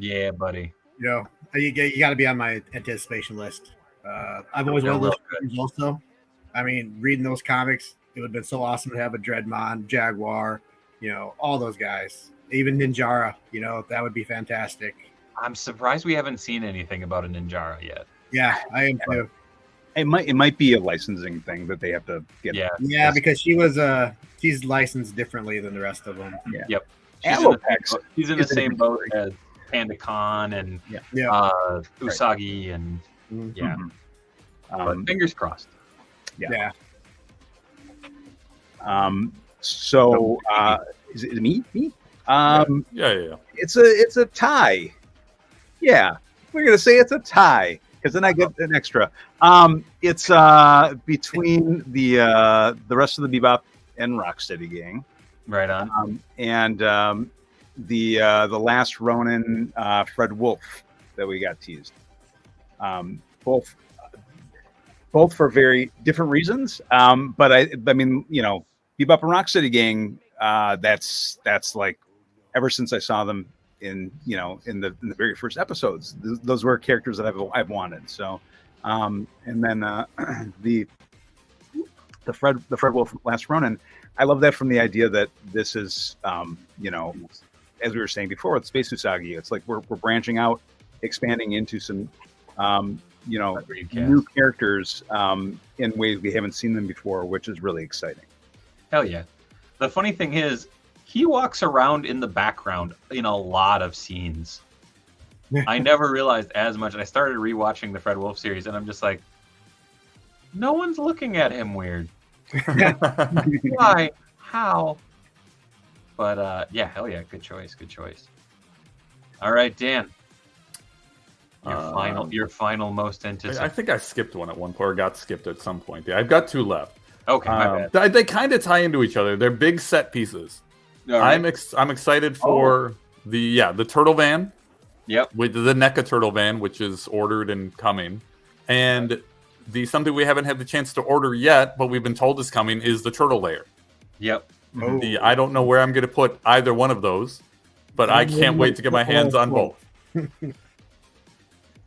Yeah, buddy. you know, you got to be on my anticipation list. I've always They're wanted those real figures also. I mean, reading those comics, it would have been so awesome to have a Dreadmon, Jaguar, you know, all those guys. Even Ninjara, you know, that would be fantastic. I'm surprised we haven't seen anything about a Ninjara yet. Yeah, I am too. It might be a licensing thing that they have to get. Yeah. Yeah, because she's licensed differently than the rest of them. Yep. Alopex She's in the is an same boat interesting- as Panda Khan and Yeah. Usagi and yeah. But fingers crossed. Yeah. So is it me? Yeah. It's a tie. Yeah, we're gonna say it's a tie because then I get an extra. It's between the rest of the Bebop and Rocksteady gang, Right on. and the last Ronin, Fred Wolf, that we got teased. Both for very different reasons. But I mean, you know, Bebop and Rocksteady gang. That's like ever since I saw them in the very first episodes. Those were characters that I've wanted. So, and then the Fred Wolf Last Ronin. I love that from the idea that this is you know, as we were saying before with Space Usagi, it's like we're branching out, expanding into some you know, new characters in ways we haven't seen them before, which is really exciting. Hell yeah. The funny thing is, he walks around in the background in a lot of scenes. I never realized as much. I started rewatching the Fred Wolf series, and I'm just like, no one's looking at him weird. Why? How? But yeah, hell yeah, good choice. All right, Dan. Your final most anticipated. I think I skipped one at one point, or got skipped at some point. Yeah, I've got two left. Okay, my bad. They kind of tie into each other. They're big set pieces. All right. I'm excited for the turtle van. Yep. With the NECA turtle van, which is ordered and coming, and the something we haven't had the chance to order yet, but we've been told is coming, is the turtle lair. Yep. I don't know where I'm going to put either one of those, but I can't wait to get my hands on both.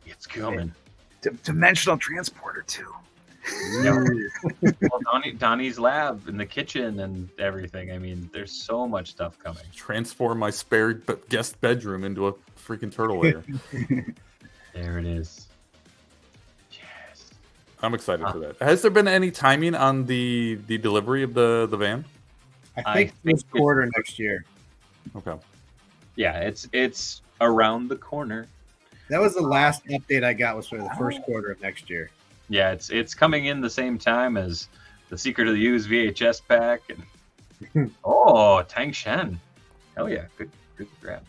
It's coming. Dimensional transporter too. Well, Donnie's lab in the kitchen and everything. I mean, there's so much stuff coming. Transform my spare guest bedroom into a freaking turtle lair. There it is. Yes. I'm excited for that. Has there been any timing on the delivery of the van? I think this quarter next year. Okay. Yeah, it's around the corner. That was the last update I got was for the first quarter of next year. Yeah, it's coming in the same time as the Secret of the Ooze VHS pack. And Tang Shen. Hell yeah, good grab.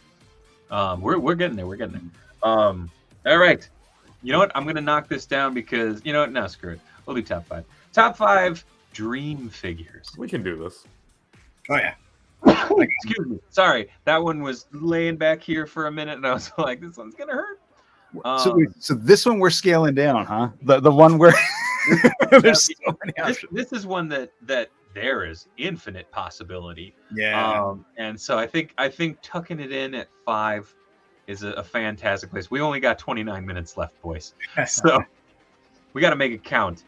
We're getting there. All right. You know what? I'm gonna knock this down because you know what? No, screw it. We'll do top 5. Top 5 dream figures. We can do this. Oh yeah. Excuse me. Sorry, that one was laying back here for a minute, and I was like, this one's gonna hurt. So this one we're scaling down, huh? The one where there's so many options. This is one that there is infinite possibility. Yeah. And so I think tucking it in at 5 is a fantastic place. We only got 29 minutes left, boys. So we got to make it count.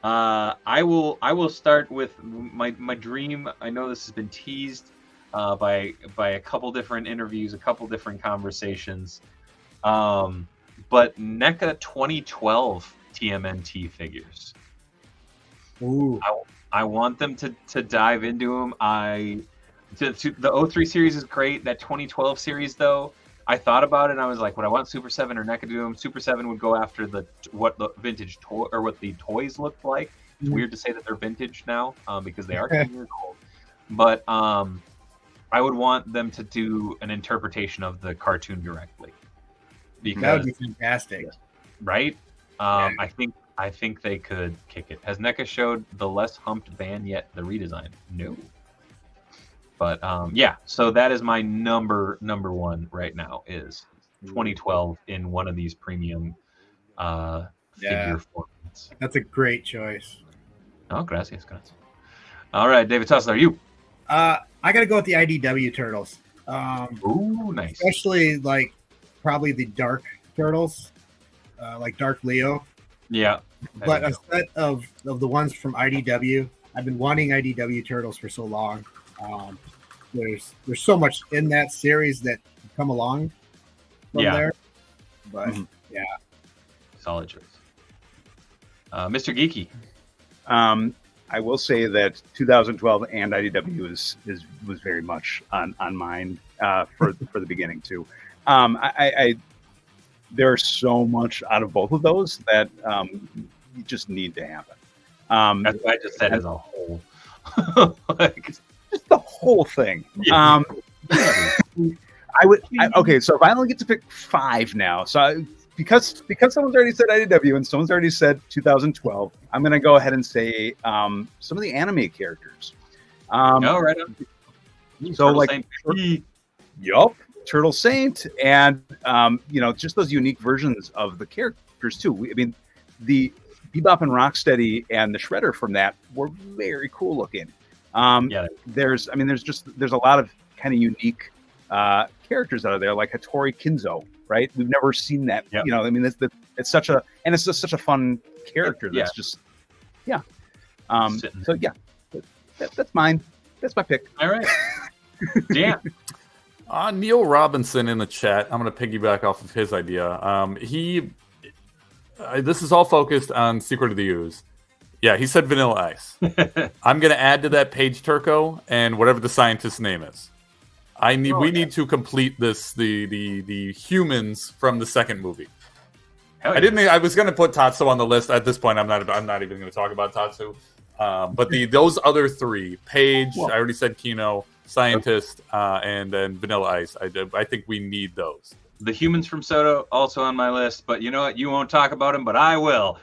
I will start with my dream. I know this has been teased by a couple different interviews, a couple different conversations. But NECA 2012 TMNT figures. Ooh. I want them to dive into them. The 03 series is great. That 2012 series, though, I thought about it and I was like, would I want Super 7 or NECA to do them? Super 7 would go after what the vintage toy or what the toys looked like. It's weird to say that they're vintage now because they are 10 years old. But I would want them to do an interpretation of the cartoon directly. Because, that would be fantastic. Right? Yeah. I think they could kick it. Has NECA showed the less humped van yet? The redesign? No. But yeah, so that is my number one right now is 2012 in one of these premium figure formats. That's a great choice. Oh, gracias. All right, David Tussler, you. I got to go with the IDW Turtles. Ooh, nice. Especially like probably the Dark Turtles, like Dark Leo. Yeah. But a set of the ones from IDW. I've been wanting IDW Turtles for so long. There's so much in that series that come along from there. But yeah. Solid choice. Mr. Geeky. I will say that 2012 and IDW was very much on mind for the beginning too. There's so much out of both of those that you just need to happen. That's what I just said as a whole. Just the whole thing. Yeah. Okay, so if I only get to pick 5 now, so because someone's already said IDW and someone's already said 2012, I'm going to go ahead and say some of the anime characters. Right on. So like, Turtle Saint, and just those unique versions of the characters too. I mean, the Bebop and Rocksteady and the Shredder from that were very cool looking. There's a lot of kind of unique characters out of there, like Hattori Kinzo, right? We've never seen that. Yep. It's such a fun character. That's just so yeah, that's mine. That's my pick. All right. Yeah. Neil Robinson in the chat. I'm going to piggyback off of his idea. This is all focused on Secret of the Ooze. Yeah, he said Vanilla Ice. I'm going to add to that Paige Turco and whatever the scientist's name is. We need to complete this the humans from the second movie. I was going to put Tatsu on the list. At this point, I'm not even going to talk about Tatsu. But those other 3, Paige, I already said Kino, Scientist, and then Vanilla Ice. I think we need those. The humans from Soto also on my list, but you know what? You won't talk about them, but I will.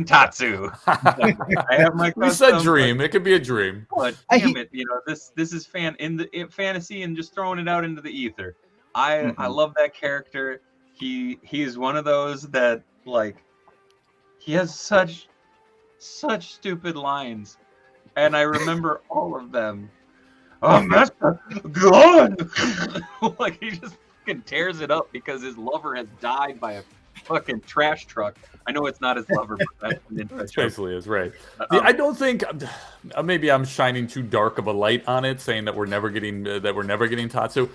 Tatsu. I have my custom. You said dream. It could be a dream. But damn it, this is fantasy and just throwing it out into the ether. I love that character. He's one of those that like he has such stupid lines, and I remember all of them. Oh, Master, good. Like he just fucking tears it up because his lover has died by a fucking trash truck. I know it's not his lover, but that's an it basically is, right. I don't think maybe I'm shining too dark of a light on it, saying that we're never getting Tatsu.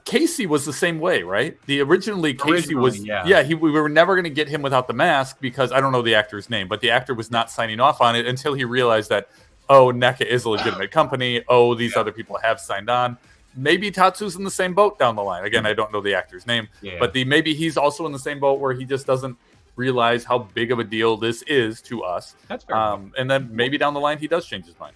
Casey was the same way, right? Originally Casey was we were never going to get him without the mask because I don't know the actor's name, but the actor was not signing off on it until he realized that NECA is a legitimate company. These other people have signed on. Maybe Tatsu's in the same boat down the line. Again, I don't know the actor's name, but maybe he's also in the same boat where he just doesn't realize how big of a deal this is to us. That's fair. And then maybe down the line he does change his mind.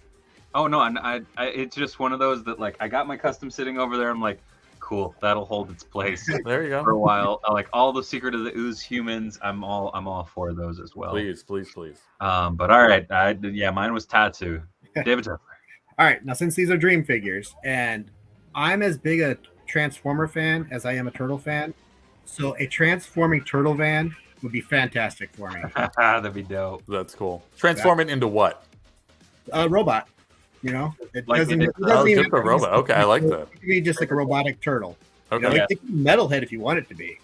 Oh no, and I it's just one of those that like I got my custom sitting over there. I'm like, cool, that'll hold its place. There you go. For a while, like all the Secret of the Ooze humans, I'm all for those as well. Please. But all right, mine was Tatsu. David Tuffler. All right, now since these are dream figures, and I'm as big a Transformer fan as I am a Turtle fan, So a transforming turtle van would be fantastic for me. That'd be dope. That's cool. Transform it into what? A robot, you know, it Like doesn't. they It did- doesn't Oh, even just a robot. Okay, I like that. It could be just like a robotic turtle. You know, Okay. like, it could be metalhead if you want it to be.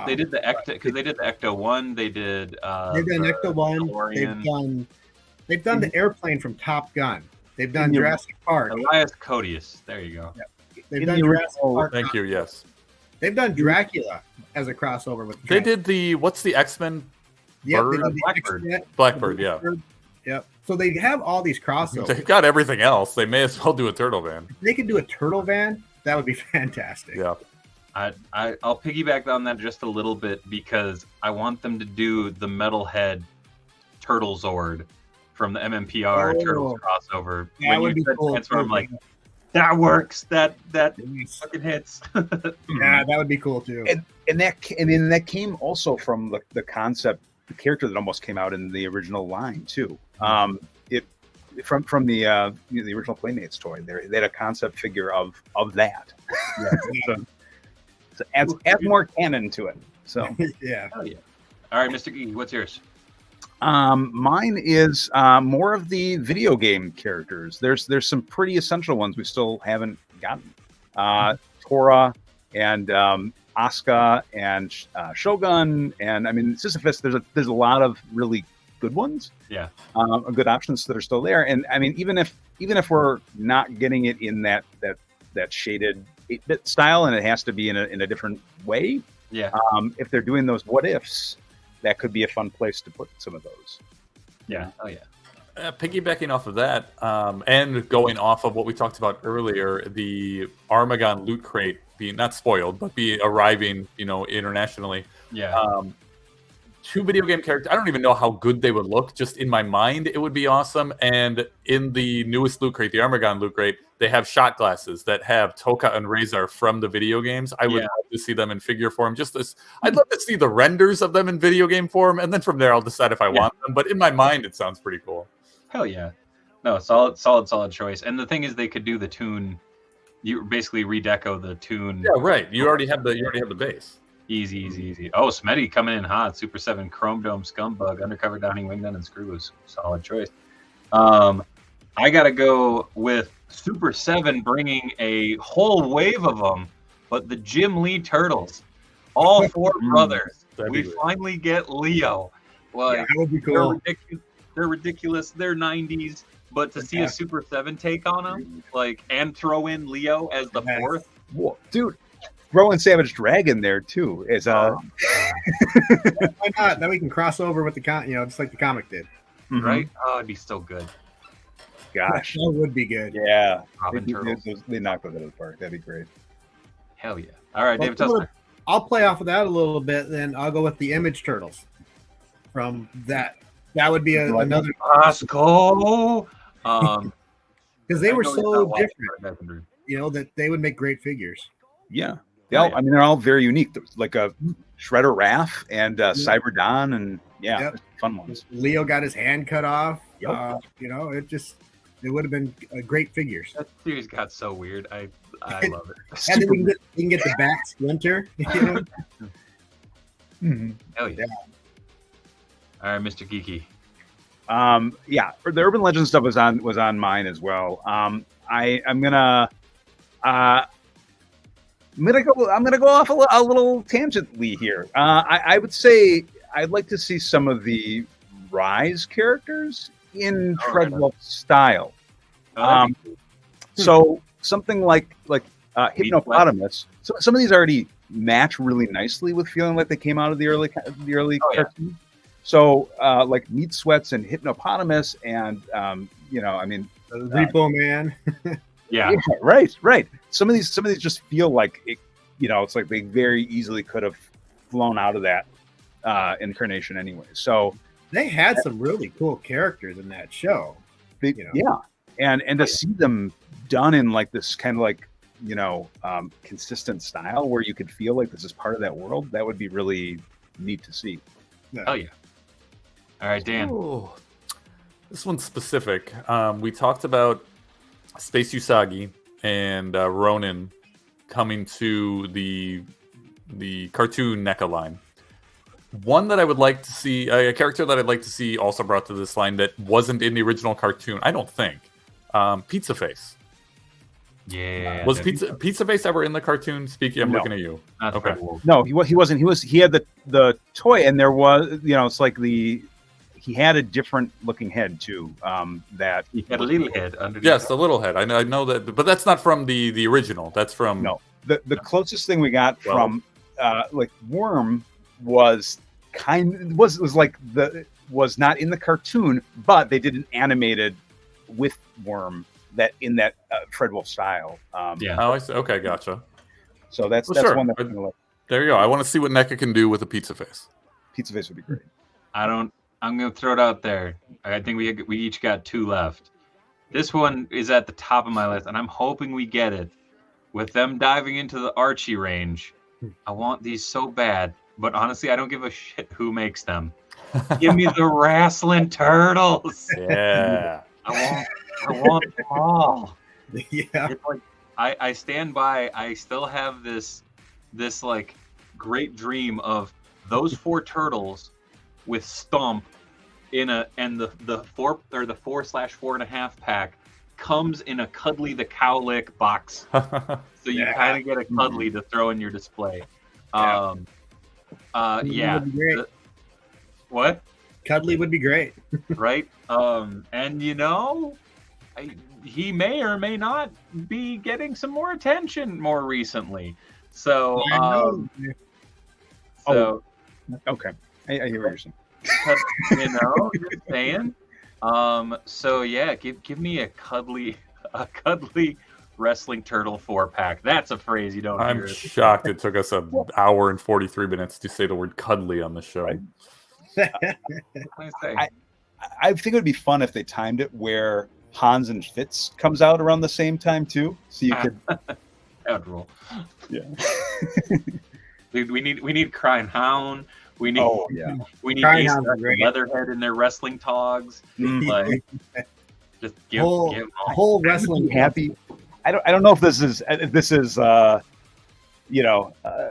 They did the Ecto because they did the Ecto 1. They did. They've done the Ecto One. DeLorean. They've done the airplane from Top Gun. They've done Yeah. Jurassic Park. Elias Codius. There you go. They've In done the Jurassic original- Park. Thank you. Yes. They've done Dracula as a crossover with. They did the what's the X-Men Yep, Bird? they did the Blackbird. X-Men, Blackbird? Yeah. Yep. So they have all these crossovers. They've got everything else. They may as well do a turtle van. If they could do a turtle van, that would be fantastic. Yeah. I'll piggyback on that just a little bit because I want them to do the Metalhead Turtle Zord from the MMPR Oh. Turtles crossover. That when would you be said cool. Transform, I'm like, that works. That Yes. fucking hits. Yeah, that would be cool too. And that came also from the concept, the character that almost came out in the original line too. It from the the original Playmates toy. They had a concept figure of that. So adds more canon to it. So Yeah. Hell yeah. All right, Mr. Geeky, what's yours? mine is more of the video game characters. There's some pretty essential ones we still haven't gotten. Tora and Asuka and Shogun, and I mean Sisyphus. There's a lot of really good ones. Yeah. Good options that are still there. And I mean, even if we're not getting it in that shaded 8-bit style, and it has to be in a different way. Yeah. If they're doing those what ifs, that could be a fun place to put some of those. Yeah. Oh yeah. Piggybacking off of that, and going off of what we talked about earlier, the Armagon loot crate being not spoiled, but be arriving, internationally. Yeah. 2 video game characters. I don't even know how good they would look. Just in my mind, it would be awesome. And in the newest loot crate, the Armagon loot crate, they have shot glasses that have Toka and Razor from the video games. I would love to see them in figure form. I'd love to see the renders of them in video game form, and then from there, I'll decide if I want them. But in my mind, it sounds pretty cool. Hell yeah. No, solid choice. And the thing is, they could do the tune. You basically redeco the tune. Yeah, right. You already have the base. Easy. Oh, Smetty coming in hot. Super 7 Chrome Dome Scumbug, Undercover Downing Winggun, and Screws. Solid choice. I got to go with Super 7 bringing a whole wave of them, but the Jim Lee Turtles. All 4 brothers. We finally get Leo. Like, That would be cool. They're ridiculous. They're 90s. But to see a Super 7 take on them, and throw in Leo as the 4th. Whoa, dude. Throw in Savage Dragon there too. Is Why not? Then we can cross over with the just like the comic did. Right? Oh, it'd be so good. Gosh, That would be good. yeah. Robin Turtles. They knocked those out of the park. That'd be great. Hell yeah. All right, Well, David Tussler. I'll play off of that a little bit. Then I'll go with the Image Turtles. From that, that would be another Osco. because they were so different. different. That they would make great figures. Yeah. Oh, yeah. I mean, they're all very unique. There's like a Shredder Raph and Cyberdon, and fun ones. Leo got his hand cut off. Yep. It would have been great figures. That series got so weird. I love it. And then we can get the Bat Splinter. Mhm. Hell yeah. All right, Mr. Geeky. The Urban Legend stuff was on mine as well. I'm gonna go off a little tangently here. I would say I'd like to see some of the Rise characters in Treadwell style. So something like Hippopotamus. So some of these already match really nicely with feeling like they came out of the early cartoon. So like Meat Sweats and Hypnopotamus and Repo Man. Yeah. Right. Some of these just feel like it, it's like they very easily could have flown out of that incarnation anyway. So They had some really cool characters in that show. and to see them done in like this kind of like consistent style where you could feel like this is part of that world, that would be really neat to see. Hell yeah. All right, Dan. Ooh. This one's specific. We talked about Space Usagi and Ronin coming to the the cartoon NECA line. One that I would like to see, a character that I'd like to see also brought to this line that wasn't in the original cartoon, I don't think. Pizza Face. Yeah. Was Pizza Face ever in the cartoon? Speaking, I'm No. looking at you. Not Okay. Fred Wolf. No, he wasn't. He had the toy, and there was, it's like he had a different looking head too. That He had a little head underneath. Yes, the little head. I know that, but that's not from the original. That's from no. The closest thing we got from like Worm was was not in the cartoon, but they did an animated with Worm that in that Fred Wolf style. Yeah. Oh, I see. Okay, gotcha. So that's Sure. one that like, There you go. I want to see what NECA can do with a Pizza Face. Pizza Face would be great. I'm gonna throw it out there. I think we each got 2 left. This one is at the top of my list, and I'm hoping we get it. With them diving into the Archie range, I want these so bad. But honestly, I don't give a shit who makes them. Give me the wrestling turtles. Yeah. I want them all. Yeah. It's like I stand by. I still have this like great dream of those 4 turtles with Stomp and the 4/4.5 pack comes in a Cuddly the Cowlick box, so you kind of get a Cuddly to throw in your display. Yeah. Would be great. What? Cuddly would be great. Right? And he may or may not be getting some more attention more recently. So, Okay, I hear what you're saying. just saying. So yeah, give me a cuddly wrestling turtle 4-pack. That's a phrase you don't I'm hear. shocked it took us an hour and 43 minutes to say the word cuddly on the show. Right. I say. I think it would be fun if they timed it where Hans and Fitz comes out around the same time too, so you could. That would rule. Yeah. Dude, we need Crying Hound. We need we need Crying Ace Hound's great. Leatherhead in their wrestling togs. Like, just give whole them all. whole I would wrestling be happy. I don't know if this is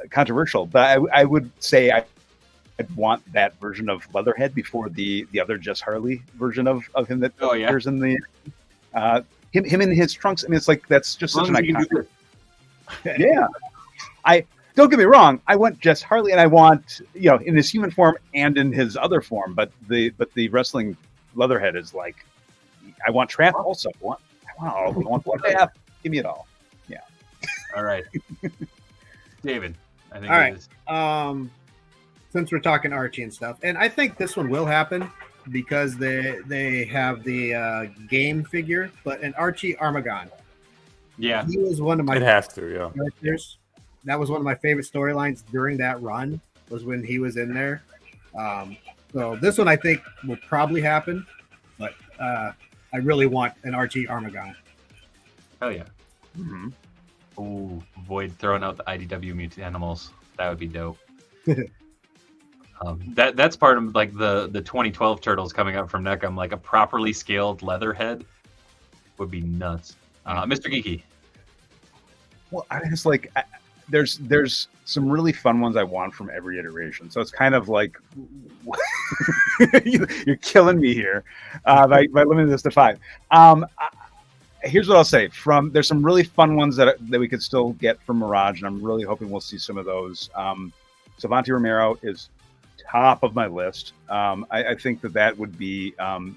controversial, but I would say I'd want that version of Leatherhead before the other Jess Harley version of him that appears in the him in his trunks. I mean, it's like that's just such an iconic. Yeah, I don't get me wrong. I want Jess Harley, and I want in his human form and in his other form. But the wrestling Leatherhead is like, I want Traff also. I want Traff. Give me it all. Yeah. All right, David. I think All it right. is. Since we're talking Archie and stuff, and I think this one will happen because they have the game figure, but an Archie Armagon. Yeah. He was one of my It has to, yeah. characters. That was one of my favorite storylines during that run, was when he was in there. So this one I think will probably happen, but I really want an Archie Armagon. Hell yeah. Mm-hmm. Ooh, Void throwing out the IDW mutant animals. That would be dope. That's part of like the 2012 turtles coming up from NECA. I'm like a properly scaled Leatherhead would be nuts. Mr. Geeky. Well, I just like there's some really fun ones I want from every iteration. So it's kind of like you're killing me here by limiting this to 5. Here's what I'll say: there's some really fun ones that we could still get from Mirage, and I'm really hoping we'll see some of those. Savante Romero is top of my list. I think that would be an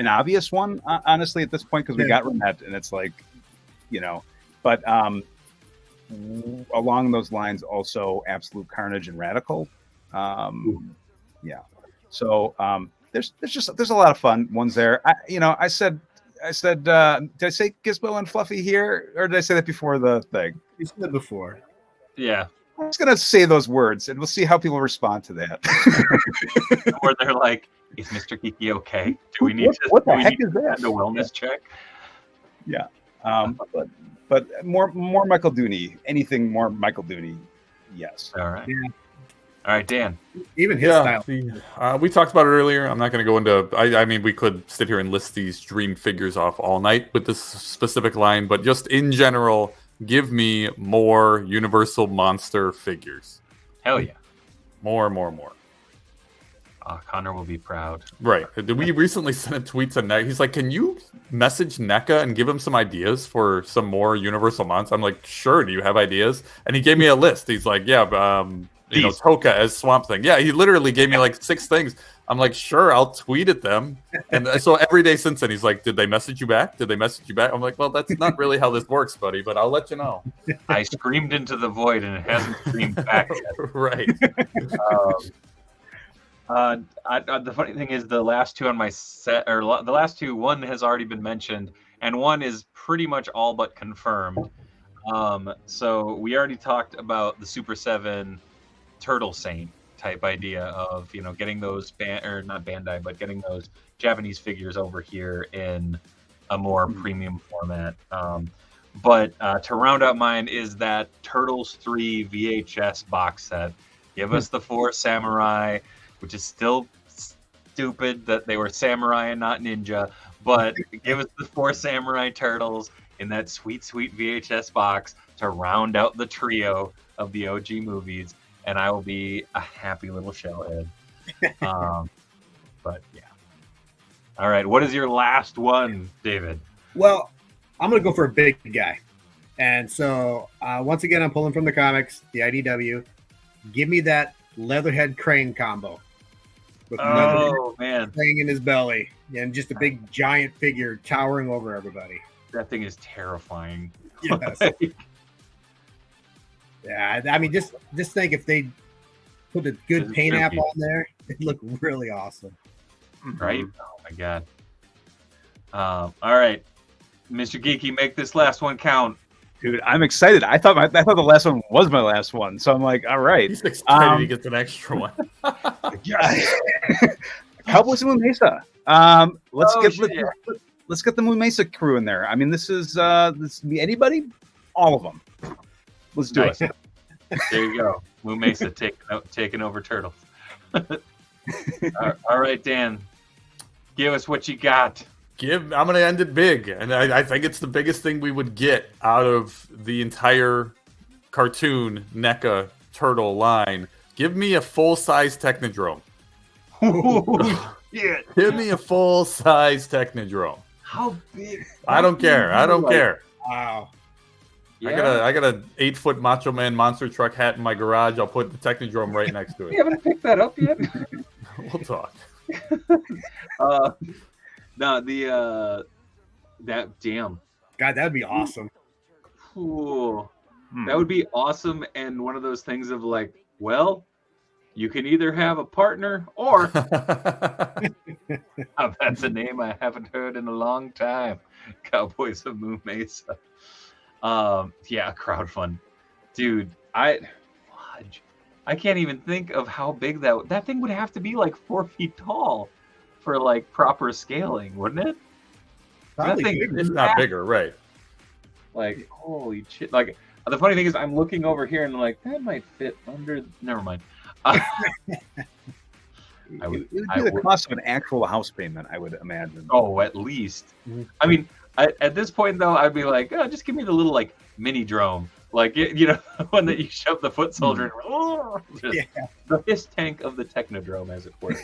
obvious one, honestly, at this point, because we got Renette, and it's like, but along those lines, also Absolute Carnage and Radical. Yeah. So there's a lot of fun ones there. I said, did I say Gizmo and Fluffy here, or did I say that before the thing? You said before. Yeah. I'm just gonna say those words, and we'll see how people respond to that. Where they're like, "Is Mr. Geeky okay? Do we need what to? the heck is that? A wellness check?" Yeah. But more Michael Dooney. Anything more Michael Dooney? Yes. All right. Yeah. All right, Dan. Even his style. We talked about it earlier. I'm not going to go into. I mean, we could sit here and list these dream figures off all night with this specific line, but just in general, give me more Universal Monster figures. Hell yeah. More. Connor will be proud. Right. We recently sent a tweet to NECA. He's like, can you message NECA and give him some ideas for some more Universal Monsters? I'm like, sure. Do you have ideas? And he gave me a list. He's like, yeah, Toka as Swamp Thing. Yeah, he literally gave me like 6 things. I'm like, sure, I'll tweet at them. And so every day since then, he's like, did they message you back? Did they message you back? I'm like, well, that's not really how this works, buddy, but I'll let you know. I screamed into the void and it hasn't screamed back yet. Right. The funny thing is the last two on my set, or the last two, one has already been mentioned, and one is pretty much all but confirmed. So we already talked about the Super 7 Turtle Saint type idea of, getting those not Bandai, but getting those Japanese figures over here in a more premium format. But to round out mine is that Turtles 3 VHS box set. Give us the 4 samurai, which is still stupid that they were samurai and not ninja, but give us the 4 samurai turtles in that sweet, sweet VHS box to round out the trio of the OG movies, and I will be a happy little shellhead. But yeah. All right, what is your last one, David? Well, I'm going to go for a big guy. And so, once again, I'm pulling from the comics, the IDW. Give me that Leatherhead Crane combo. With man, Crane in his belly. And just a big, giant figure towering over everybody. That thing is terrifying. Yes. Yeah, I mean, just think if they put a good paint app on there, it'd look really awesome. Right? Oh, my God. All right. Mr. Geeky, make this last one count. Dude, I'm excited. I thought the last one was my last one, so I'm like, all right. He's excited he gets an extra one. Cowboys of Moon Mesa. Let's get the Moon Mesa crew in there. I mean, this can be anybody, all of them. Let's do it. There you go. Moon Mesa taking over Turtles. All right, Dan. Give us what you got. I'm going to end it big, and I think it's the biggest thing we would get out of the entire cartoon NECA turtle line. Give me a full-size Technodrome. Yeah. Give me a full-size Technodrome. How big? I don't care. Wow. Yeah. I got a 8-foot Macho Man monster truck hat in my garage. I'll put the Technodrome right next to it. You haven't picked that up yet? We'll talk. No, that damn. God, that'd be awesome. Ooh, that would be awesome, and one of those things of like, well, you can either have a partner or that's a name I haven't heard in a long time. Cowboys of Moon Mesa. Yeah, crowdfund, dude. I can't even think of how big that thing would have to be. Like 4 feet tall for like proper scaling, wouldn't it? Probably It's not bigger, right? Like, holy shit! Like, the funny thing is, I'm looking over here and I'm like, that might fit under. Never mind. It would be the cost of an actual house payment, I would imagine. Oh, at least. I mean, at this point though, I'd be like, oh, just give me the little like mini drone, like the one that you shove the foot soldier in. The fish tank of the Technodrome, as it were.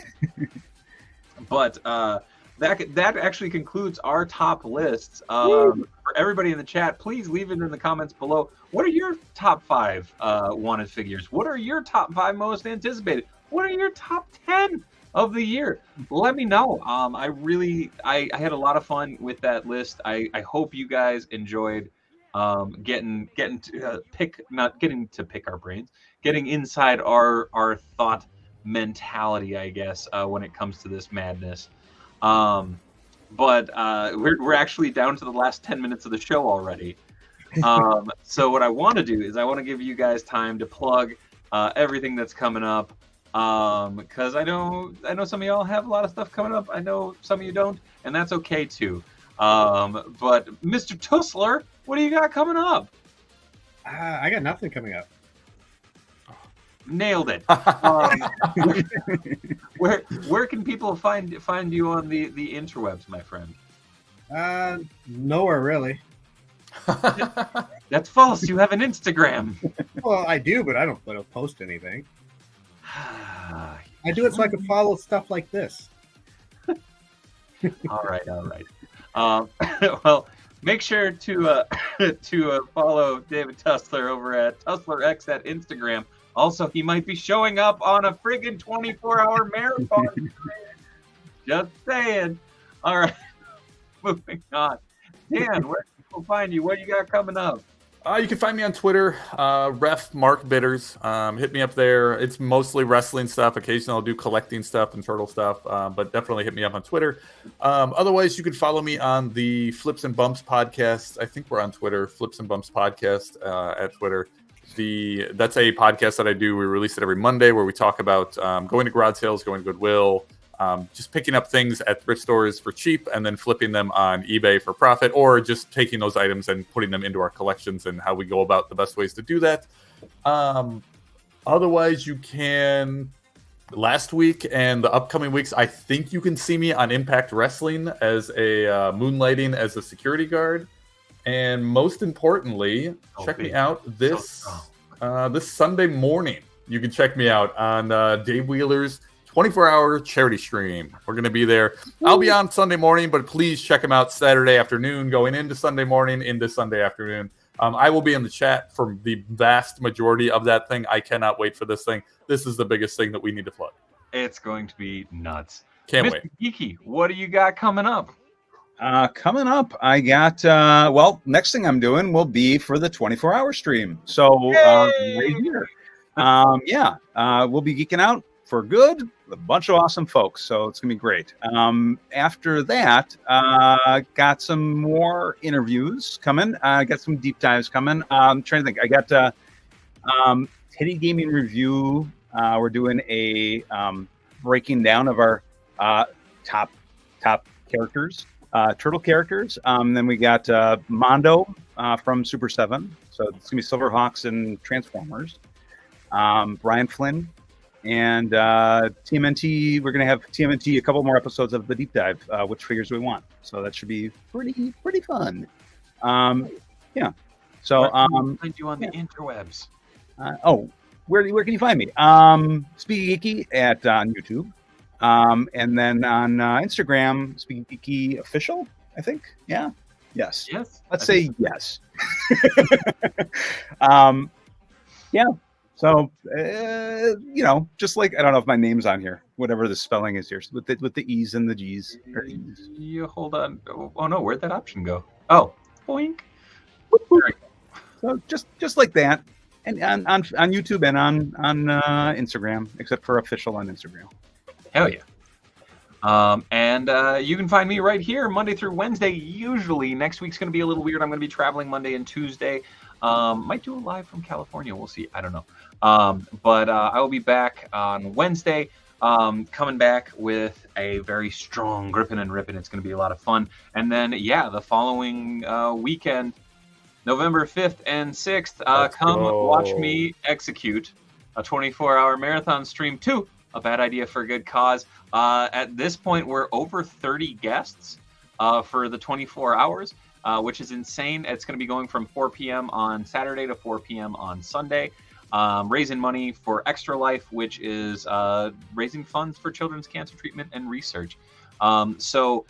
But that actually concludes our top lists. For everybody in the chat, please leave it in the comments below. What are your top 5 wanted figures? What are your top 5 most anticipated? What are your top 10 of the year? Let me know. I had a lot of fun with that list. I hope you guys enjoyed getting to pick our brains, getting inside our thought mentality, I guess, when it comes to this madness. But we're actually down to the last 10 minutes of the show already. So what I want to do is I want to give you guys time to plug everything that's coming up, because I know some of y'all have a lot of stuff coming up. I know some of you don't, and that's okay too. But Mr. Tussler, what do you got coming up? I got nothing coming up. Nailed it. Where can people find you on the interwebs, my friend? Nowhere really. That's false. You have an Instagram. Well, I do, but I don't post anything. I do it so I can follow stuff like this. All right. Well, make sure to follow David Tussler over at TusslerX at Instagram. Also, he might be showing up on a friggin' 24-hour marathon. Just saying. All right, moving on. Dan, where can people find you? What you got coming up? You can find me on Twitter, Ref Mark Bitters. Hit me up there. It's mostly wrestling stuff. Occasionally I'll do collecting stuff and turtle stuff, but definitely hit me up on Twitter. Otherwise, you can follow me on the Flips and Bumps podcast. I think we're on Twitter, Flips and Bumps podcast at Twitter. That's a podcast that I do. We release it every Monday where we talk about going to garage sales, going to Goodwill, just picking up things at thrift stores for cheap and then flipping them on eBay for profit, or just taking those items and putting them into our collections and how we go about the best ways to do that. Otherwise, you can, last week and the upcoming weeks, I think you can see me on Impact Wrestling as a moonlighting as a security guard. And most importantly, check me out this Sunday morning. You can check me out on Dave Wheeler's 24-hour charity stream. We're going to be there. I'll be on Sunday morning, but please check him out Saturday afternoon, going into Sunday morning, into Sunday afternoon. I will be in the chat for the vast majority of that thing. I cannot wait for this thing. This is the biggest thing that we need to plug. It's going to be nuts. Can't Mr. wait. Geeky, what do you got coming up? Coming up, I got, next thing I'm doing will be for the 24-hour stream. So, right here. We'll be geeking out for good, a bunch of awesome folks. So it's going to be great. After that, got some more interviews coming. Got some deep dives coming. I'm trying to think. I got Teddy Gaming Review. We're doing a breaking down of our top characters. Turtle characters. Then we got Mondo from Super 7. So it's going to be Silverhawks and Transformers. Brian Flynn. And TMNT, we're going to have TMNT a couple more episodes of the deep dive, which figures we want. So that should be pretty fun. So find you on the interwebs. Where can you find me? Speaky Geeky on YouTube. And then on Instagram, Speaking Geeky Official, I think. Yeah. Yes. Let's say yes. So, just like, I don't know if my name's on here, whatever the spelling is here, with the E's and the G's. You hold on. Oh no, where'd that option go? Oh, boink. So just like that, and on YouTube and on Instagram, except for official on Instagram. Hell yeah. And you can find me right here Monday through Wednesday. Usually next week's going to be a little weird. I'm going to be traveling Monday and Tuesday. Might do a live from California. We'll see. I don't know. But I will be back on Wednesday, coming back with a very strong Grippin' and Rippin'. It's going to be a lot of fun. And then, the following weekend, November 5th and 6th, watch me execute a 24-hour marathon stream 2. A bad idea for a good cause. At this point, we're over 30 guests for the 24 hours, which is insane. It's going to be going from 4 p.m. on Saturday to 4 p.m. on Sunday, raising money for Extra Life, which is raising funds for children's cancer treatment and research. So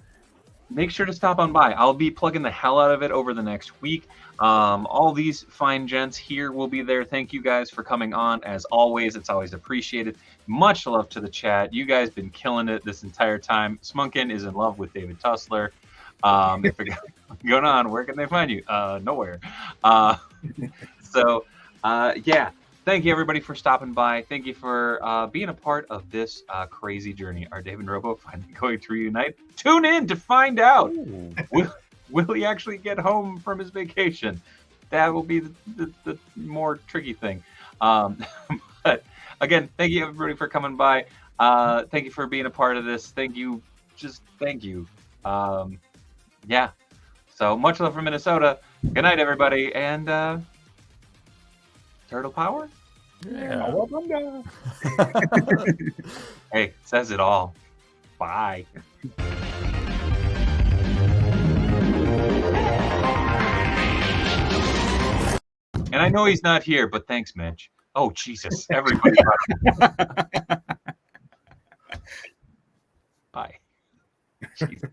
make sure to stop on by. I'll be plugging the hell out of it over the next week. All these fine gents here will be there. Thank you guys for coming on. As always, it's always appreciated. Much love to the chat. You guys been killing it this entire time. Smunkin is in love with David Tussler. If you're going on, where can they find you? Nowhere. Thank you everybody for stopping by. Thank you for being a part of this crazy journey. Are Dave and Robo finally going to reunite? Tune in to find out. Will he actually get home from his vacation? That will be the more tricky thing. But again, thank you everybody for coming by. Thank you for being a part of this. Thank you. Just thank you. So much love from Minnesota. Good night, everybody. And Turtle Power? Yeah. Hey, it says it all. Bye. And I know he's not here, but thanks, Mitch. Oh, Jesus. Everybody. Bye. Jesus.